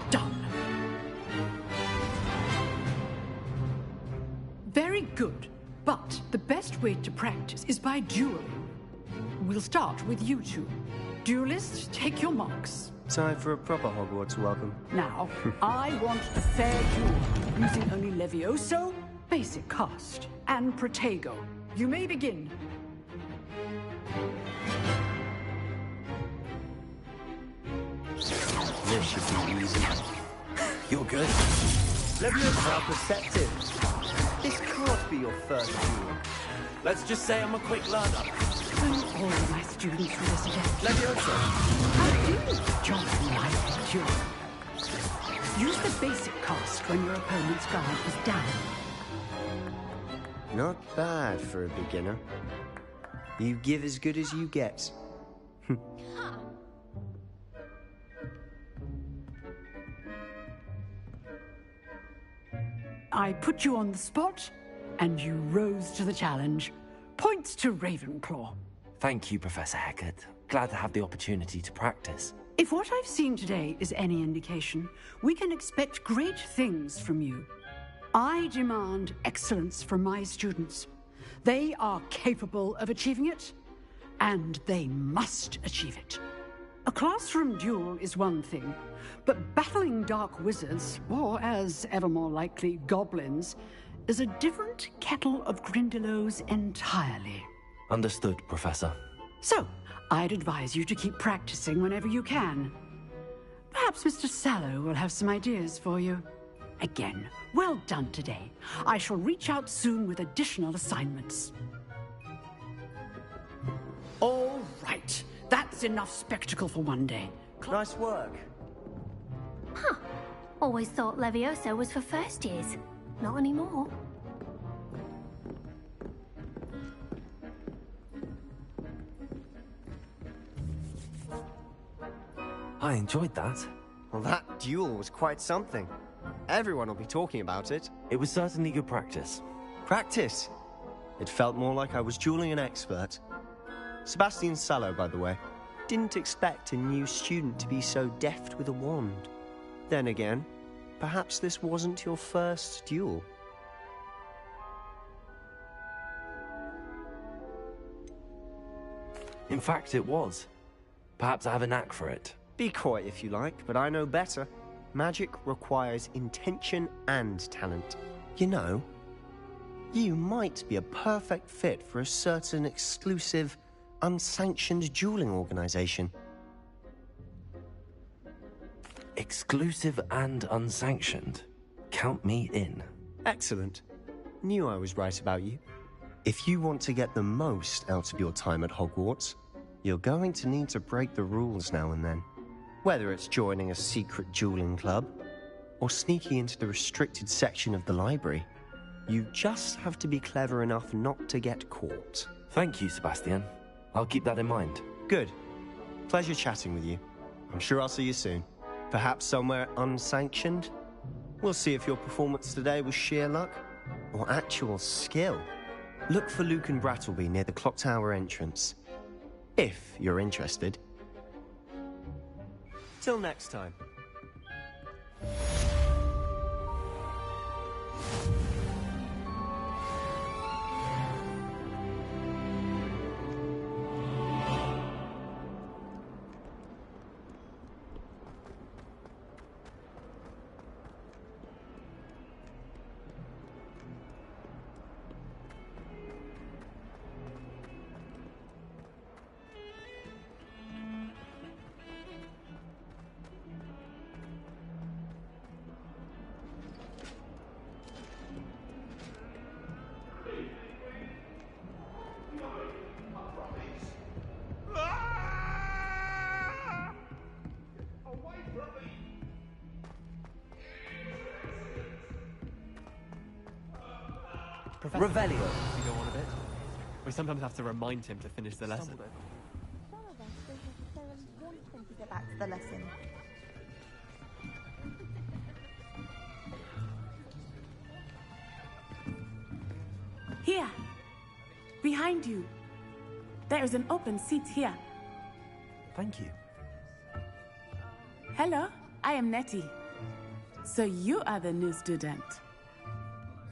Speaker 18: done. Very good, but the best way to practice is by dueling. We'll start with you two. Duelists, take your marks.
Speaker 19: Time for a proper Hogwarts welcome.
Speaker 18: Now, I want a fair duel, using only Levioso, basic cast, and Protego. You may begin.
Speaker 19: This should be easy.
Speaker 13: You're good. Levioso, perceptive. This can't be your first duel. Let's just say I'm a quick learner.
Speaker 18: All of my students for this event.
Speaker 13: Levioso.
Speaker 18: How do you join my duel? Use the basic cast when your opponent's guard is down.
Speaker 19: Not bad for a beginner. You give as good as you get.
Speaker 18: I put you on the spot, and you rose to the challenge. Points to Ravenclaw.
Speaker 1: Thank you, Professor Hackett. Glad to have the opportunity to practice.
Speaker 18: If what I've seen today is any indication, we can expect great things from you. I demand excellence from my students. They are capable of achieving it, and they must achieve it. A classroom duel is one thing, but battling dark wizards, or as ever more likely, goblins, is a different kettle of Grindylows entirely.
Speaker 1: Understood, Professor.
Speaker 18: So, I'd advise you to keep practicing whenever you can. Perhaps Mr. Sallow will have some ideas for you. Again, well done today. I shall reach out soon with additional assignments. All right. That's enough spectacle for one day.
Speaker 19: Nice work.
Speaker 14: Huh. Always thought Levioso was for first years. Not anymore.
Speaker 1: I enjoyed that.
Speaker 19: Well, that duel was quite something. Everyone will be talking about it.
Speaker 1: It was certainly good practice.
Speaker 19: Practice? It felt more like I was dueling an expert. Sebastian Sallow, by the way. Didn't expect a new student to be so deft with a wand. Then again, perhaps this wasn't your first duel.
Speaker 1: In fact, it was. Perhaps I have a knack for it.
Speaker 19: Be coy if you like, but I know better. Magic requires intention and talent. You know, you might be a perfect fit for a certain exclusive, unsanctioned dueling organization.
Speaker 1: Exclusive and unsanctioned. Count me in.
Speaker 19: Excellent. Knew I was right about you. If you want to get the most out of your time at Hogwarts, you're going to need to break the rules now and then. Whether it's joining a secret dueling club, or sneaking into the restricted section of the library, you just have to be clever enough not to get caught.
Speaker 1: Thank you, Sebastian. I'll keep that in mind.
Speaker 19: Good. Pleasure chatting with you. I'm sure I'll see you soon. Perhaps somewhere unsanctioned? We'll see if your performance today was sheer luck, or actual skill. Look for Luke and Brattleby near the clock tower entrance. If you're interested. Till next time.
Speaker 13: Revelio.
Speaker 20: We go on a bit. We sometimes have to remind him to finish the lesson.
Speaker 12: Some of us don't necessarily want him to get back to the lesson.
Speaker 21: Here. Behind you. There is an open seat here.
Speaker 1: Thank you.
Speaker 21: Hello, I am Nettie. So you are the new student.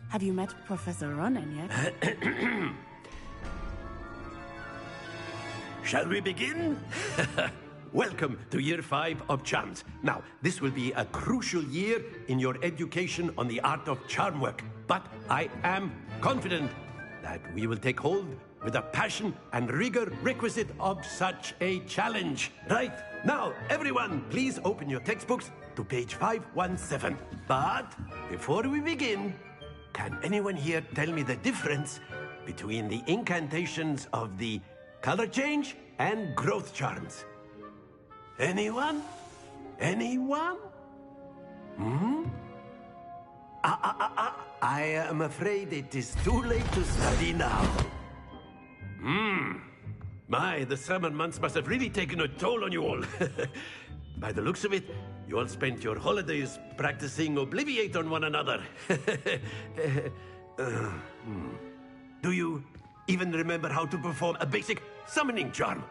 Speaker 21: Have you met Professor Ronan yet?
Speaker 9: Shall we begin? Welcome to Year 5 of Charms. Now, this will be a crucial year in your education on the art of charm work. But I am confident that we will take hold with the passion and rigor requisite of such a challenge. Right, now, everyone, please open your textbooks to page 517. But before we begin, can anyone here tell me the difference between the incantations of the color change and growth charms? Anyone? Anyone? I am afraid it is too late to study now. My, the summer months must have really taken a toll on you all. By the looks of it, you all spent your holidays practicing Obliviate on one another. Do you even remember how to perform a basic summoning charm?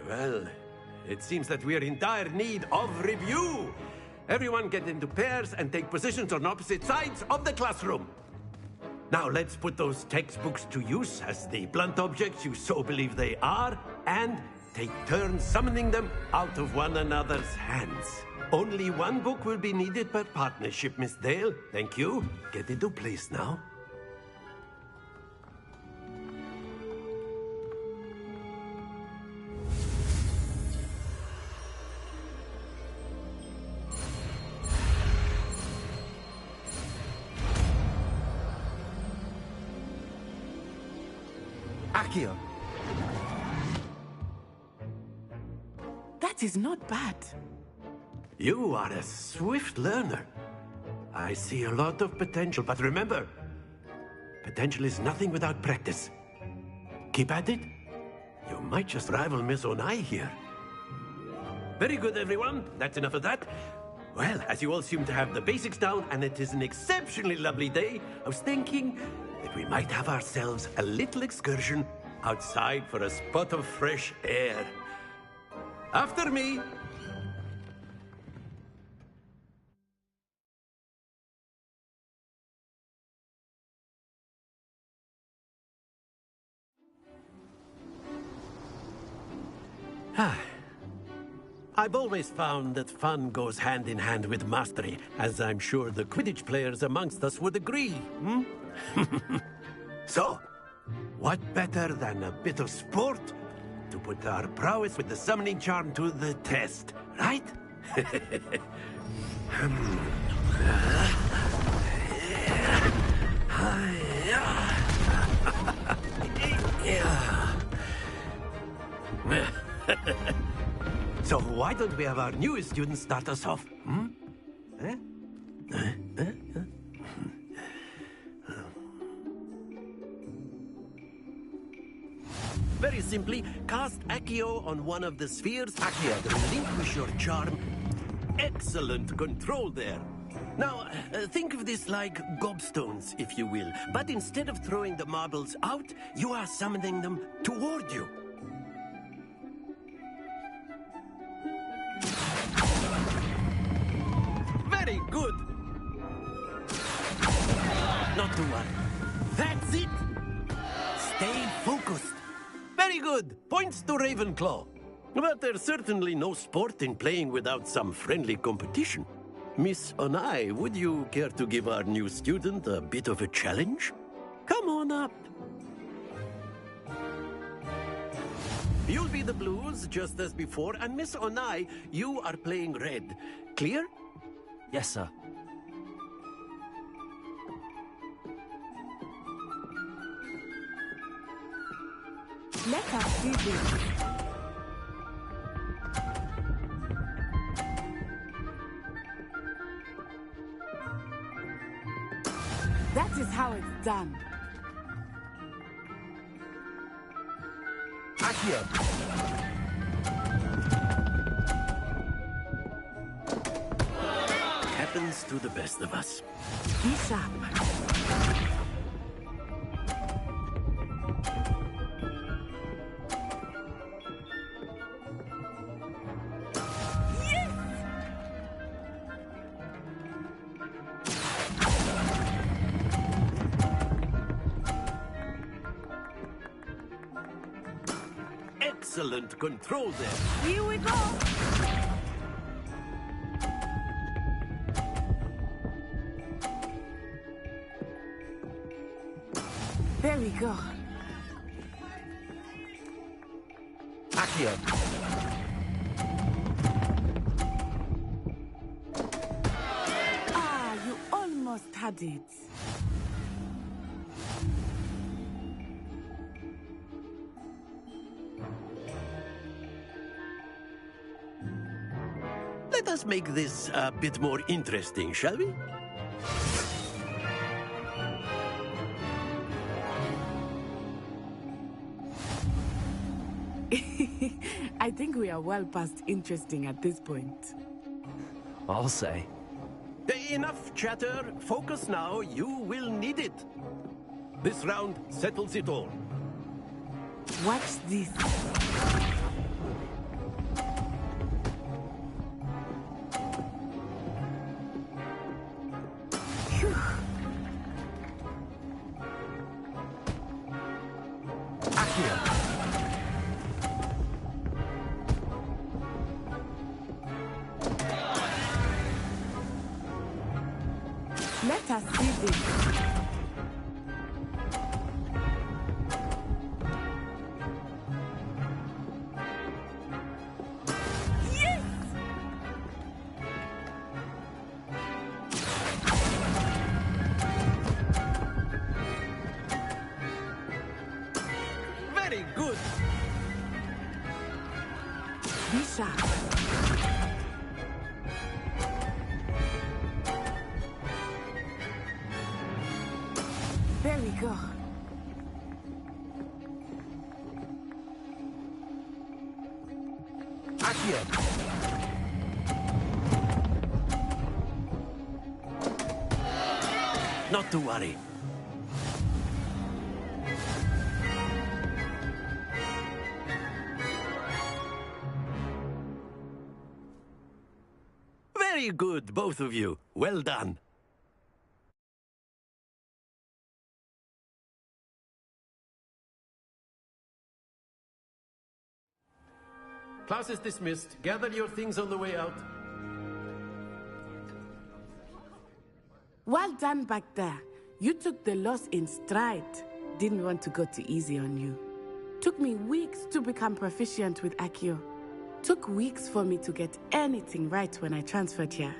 Speaker 9: Well, it seems that we are in dire need of review. Everyone get into pairs and take positions on opposite sides of the classroom.
Speaker 5: Now let's put those textbooks to use as the blunt objects you so believe they are, and take turns summoning them out of one another's hands. Only one book will be needed per partnership, Miss Dale. Thank you. Get into place now.
Speaker 16: Accio.
Speaker 21: That is not bad.
Speaker 5: You are a swift learner. I see a lot of potential, but remember, potential is nothing without practice. Keep at it. You might just rival Miss Onai here. Very good, everyone. That's enough of that. Well, as you all seem to have the basics down, and it is an exceptionally lovely day, I was thinking that we might have ourselves a little excursion outside for a spot of fresh air. After me. I've always found that fun goes hand in hand with mastery, as I'm sure the Quidditch players amongst us would agree. So, what better than a bit of sport to put our prowess with the summoning charm to the test, right? So why don't we have our newest student start us off? Very simply, cast Accio on one of the spheres. Accio, relinquish your charm. Excellent control there. Now, think of this like gobstones, if you will. But instead of throwing the marbles out, you are summoning them toward you. Very good. Not to worry. That's it. Stay focused. Very good. Points to Ravenclaw. But there's certainly no sport in playing without some friendly competition. Miss Onai, would you care to give our new student a bit of a challenge? Come on up. You'll be the blues, just as before, and Miss Onai, you are playing red. Clear?
Speaker 13: Yes, sir.
Speaker 21: Let us see this. That is how it's done.
Speaker 16: Accio.
Speaker 5: Happens to the best of us.
Speaker 21: Be sharp.
Speaker 5: Excellent control there.
Speaker 21: Here we go. There we go.
Speaker 16: Accio.
Speaker 21: Ah, you almost had it.
Speaker 5: Let us make this a bit more interesting, shall we?
Speaker 21: I think we are well past interesting at this point.
Speaker 13: I'll say.
Speaker 5: Enough chatter. Focus now. You will need it. This round settles it all.
Speaker 21: Watch this. Let us see this. Yes!
Speaker 8: Very good.
Speaker 21: Be sharp. There we go.
Speaker 8: Accio. Not to worry. Very good, both of you. Well done.
Speaker 5: Class is dismissed. Gather your things on the way out.
Speaker 21: Well done back there. You took the loss in stride. Didn't want to go too easy on you. Took me weeks to become proficient with Accio. Took weeks for me to get anything right when I transferred here.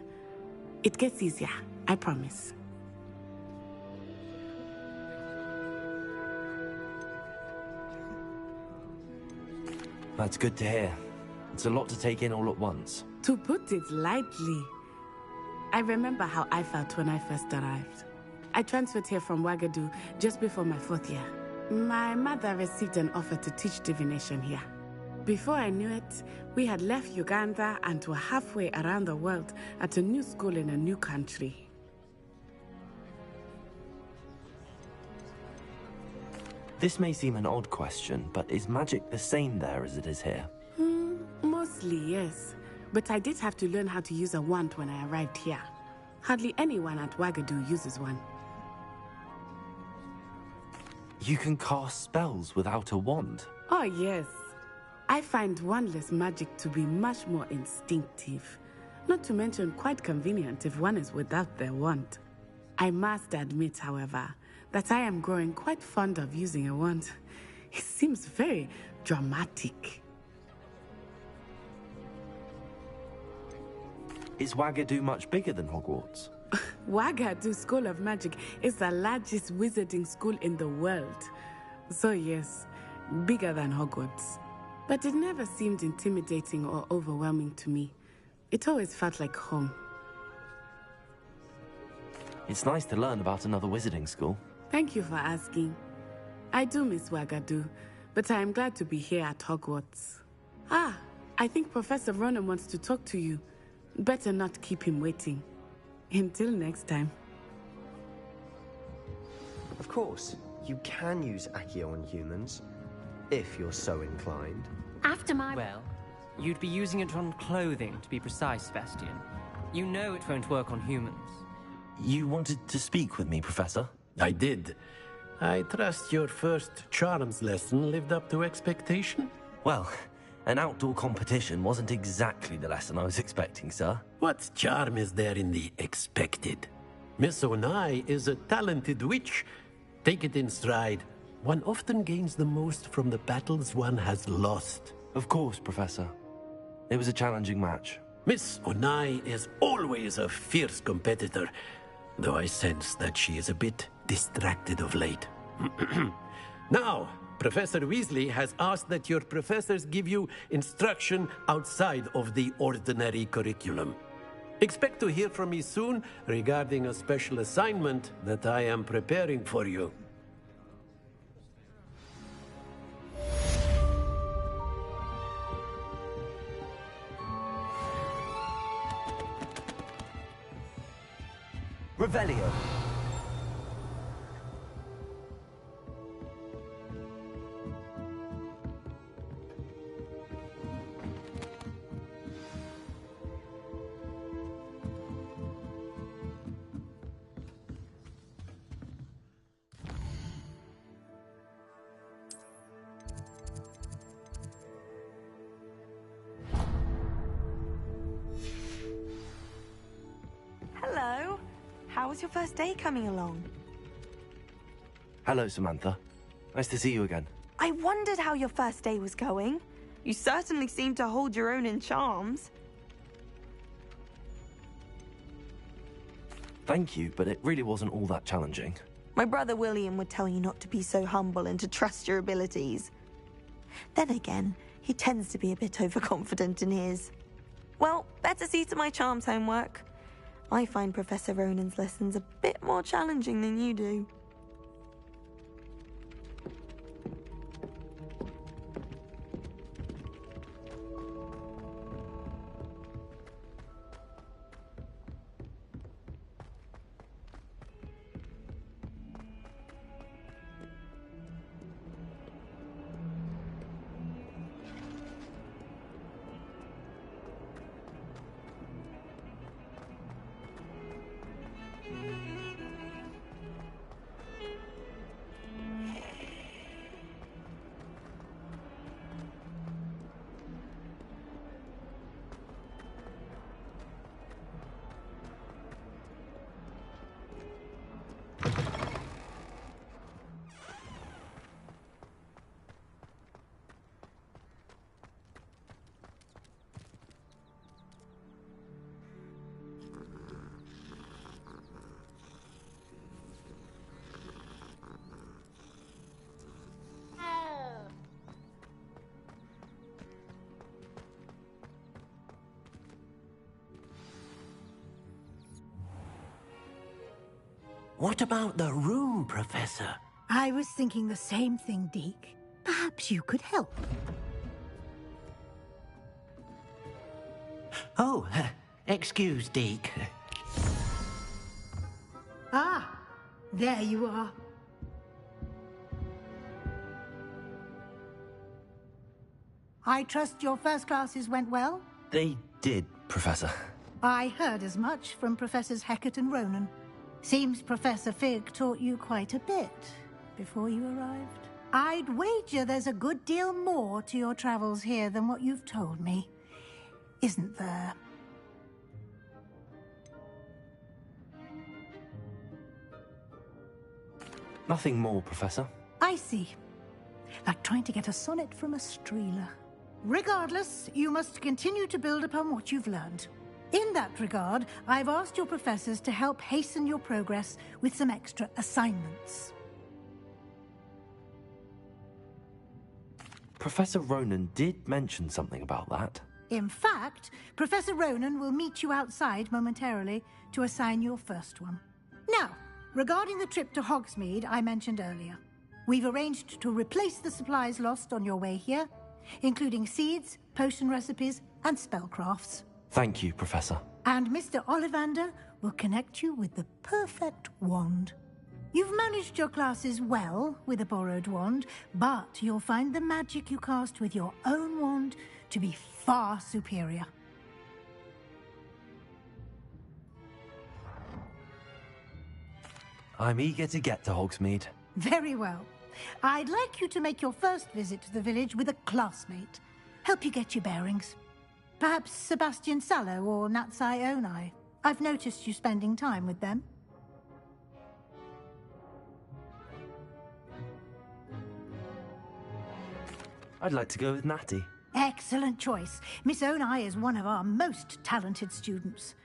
Speaker 21: It gets easier, I promise.
Speaker 1: That's good to hear. It's a lot to take in all at once.
Speaker 21: To put it lightly, I remember how I felt when I first arrived. I transferred here from Wagadu just before my 4th year. My mother received an offer to teach divination here. Before I knew it, we had left Uganda and were halfway around the world at a new school in a new country.
Speaker 1: This may seem an odd question, but is magic the same there as it is here?
Speaker 21: Mostly, yes. But I did have to learn how to use a wand when I arrived here. Hardly anyone at Wagadu uses one.
Speaker 1: You can cast spells without a wand?
Speaker 21: Oh, yes. I find wandless magic to be much more instinctive. Not to mention quite convenient if one is without their wand. I must admit, however, that I am growing quite fond of using a wand. It seems very dramatic.
Speaker 1: Is Wagadu much bigger than Hogwarts?
Speaker 21: Wagadu School of Magic is the largest wizarding school in the world. So yes, bigger than Hogwarts. But it never seemed intimidating or overwhelming to me. It always felt like home.
Speaker 1: It's nice to learn about another wizarding school.
Speaker 21: Thank you for asking. I do miss Wagadu, but I am glad to be here at Hogwarts. Ah, I think Professor Ronan wants to talk to you. Better not keep him waiting. Until next time.
Speaker 19: Of course, you can use Accio on humans, if you're so inclined.
Speaker 14: After my...
Speaker 7: Well, you'd be using it on clothing, to be precise, Sebastian. You know it won't work on humans.
Speaker 1: You wanted to speak with me, Professor?
Speaker 5: I did. I trust your first charms lesson lived up to expectation?
Speaker 1: Well, an outdoor competition wasn't exactly the lesson I was expecting, sir.
Speaker 5: What charm is there in the expected? Miss Onai is a talented witch. Take it in stride. One often gains the most from the battles one has lost.
Speaker 1: Of course, Professor. It was a challenging match.
Speaker 5: Miss Onai is always a fierce competitor, though I sense that she is a bit distracted of late. Now, Professor Weasley has asked that your professors give you instruction outside of the ordinary curriculum. Expect to hear from me soon regarding a special assignment that I am preparing for you.
Speaker 1: Revelio.
Speaker 12: Hello. How was your first day coming along?
Speaker 1: Hello, Samantha. Nice to see you again.
Speaker 12: I wondered how your first day was going. You certainly seem to hold your own in charms.
Speaker 1: Thank you, but it really wasn't all that challenging.
Speaker 12: My brother William would tell you not to be so humble and to trust your abilities. Then again, he tends to be a bit overconfident in his. Well, better see to my charms homework. I find Professor Ronan's lessons a bit more challenging than you do.
Speaker 13: What about the room, Professor?
Speaker 10: I was thinking the same thing, Deke. Perhaps you could help.
Speaker 13: Oh, excuse, Deke.
Speaker 10: Ah, there you are. I trust your first classes went well?
Speaker 1: They did, Professor.
Speaker 10: I heard as much from Professors Hecat and Ronan. Seems Professor Fig taught you quite a bit before you arrived. I'd wager there's a good deal more to your travels here than what you've told me. Isn't there?
Speaker 1: Nothing more, Professor.
Speaker 10: I see. Like trying to get a sonnet from a streeler. Regardless, you must continue to build upon what you've learned. In that regard, I've asked your professors to help hasten your progress with some extra assignments.
Speaker 1: Professor Ronan did mention something about that.
Speaker 10: In fact, Professor Ronan will meet you outside momentarily to assign your first one. Now, regarding the trip to Hogsmeade I mentioned earlier, we've arranged to replace the supplies lost on your way here, including seeds, potion recipes, and spellcrafts.
Speaker 1: Thank you, Professor.
Speaker 10: And Mr. Ollivander will connect you with the perfect wand. You've managed your classes well with a borrowed wand, but you'll find the magic you cast with your own wand to be far superior.
Speaker 1: I'm eager to get to Hogsmeade.
Speaker 10: Very well. I'd like you to make your first visit to the village with a classmate. Help you get your bearings. Perhaps Sebastian Sallow or Natsai Onai. I've noticed you spending time with them.
Speaker 1: I'd like to go with Natty.
Speaker 10: Excellent choice. Miss Onai is one of our most talented students.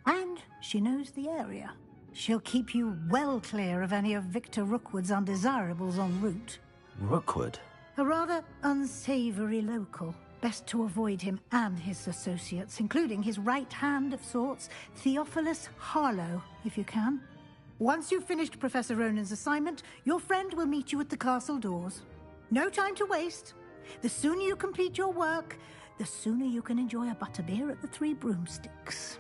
Speaker 10: And she knows the area. She'll keep you well clear of any of Victor Rookwood's undesirables en route.
Speaker 1: Rookwood?
Speaker 10: A rather unsavory local. Best to avoid him and his associates, including his right hand of sorts, Theophilus Harlow, if you can. Once you've finished Professor Ronan's assignment, your friend will meet you at the castle doors. No time to waste. The sooner you complete your work, the sooner you can enjoy a butterbeer at the Three Broomsticks.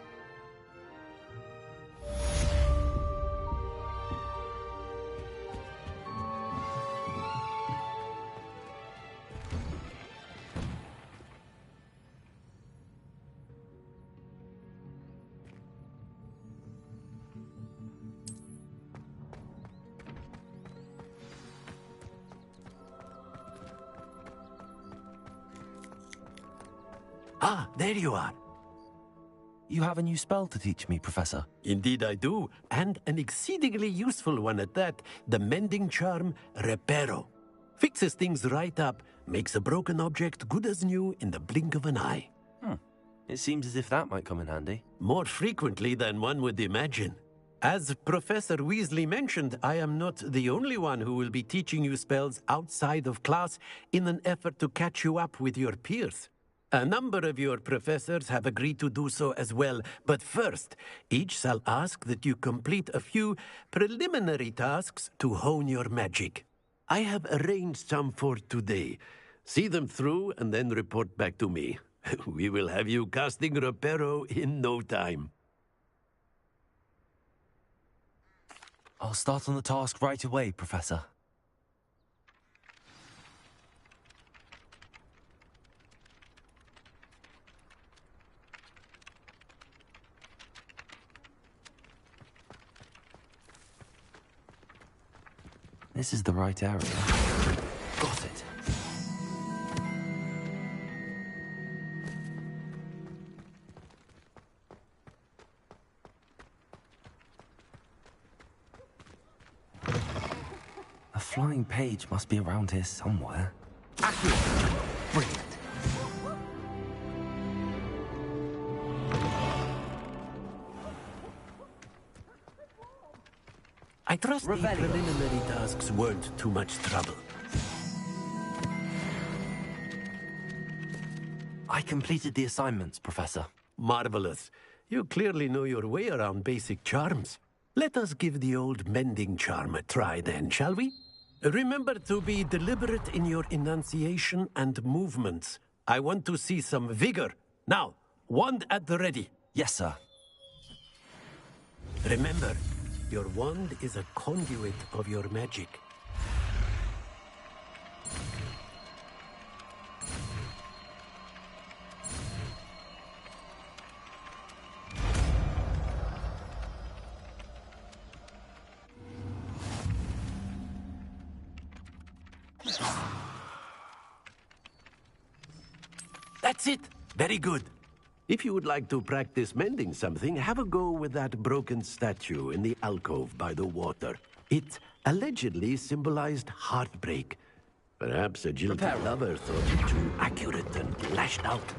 Speaker 13: Ah, there you are.
Speaker 1: You have a new spell to teach me, Professor.
Speaker 6: Indeed I do, and an exceedingly useful one at that, the mending charm Reparo. Fixes things right up, makes a broken object good as new in the blink of an eye.
Speaker 1: It seems as if that might come in handy.
Speaker 6: More frequently than one would imagine. As Professor Weasley mentioned, I am not the only one who will be teaching you spells outside of class in an effort to catch you up with your peers. A number of your professors have agreed to do so as well, but first, each shall ask that you complete a few preliminary tasks to hone your magic. I have arranged some for today. See them through and then report back to me. We will have you casting Reparo in no time.
Speaker 1: I'll start on the task right away, Professor. This is the right area. Got it. A flying page must be around here somewhere. Accurate! Brilliant.
Speaker 6: I trust the preliminary tasks weren't too much trouble.
Speaker 1: I completed the assignments, Professor.
Speaker 6: Marvelous. You clearly know your way around basic charms. Let us give the old mending charm a try then, shall we? Remember to be deliberate in your enunciation and movements. I want to see some vigor. Now, wand at the ready.
Speaker 1: Yes, sir.
Speaker 6: Remember, your wand is a conduit of your magic. That's it. Very good. If you would like to practice mending something, have a go with that broken statue in the alcove by the water. It allegedly symbolized heartbreak. Perhaps a jilted lover thought it too accurate and lashed out.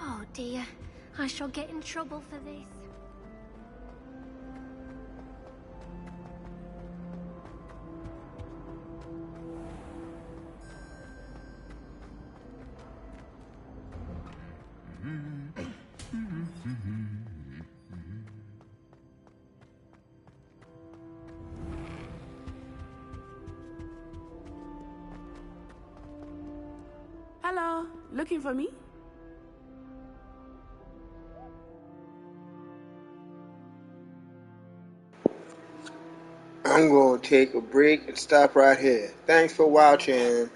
Speaker 14: Oh dear, I shall get in trouble for this.
Speaker 21: Hello, looking for me?
Speaker 3: I'm going to take a break and stop right here. Thanks for watching.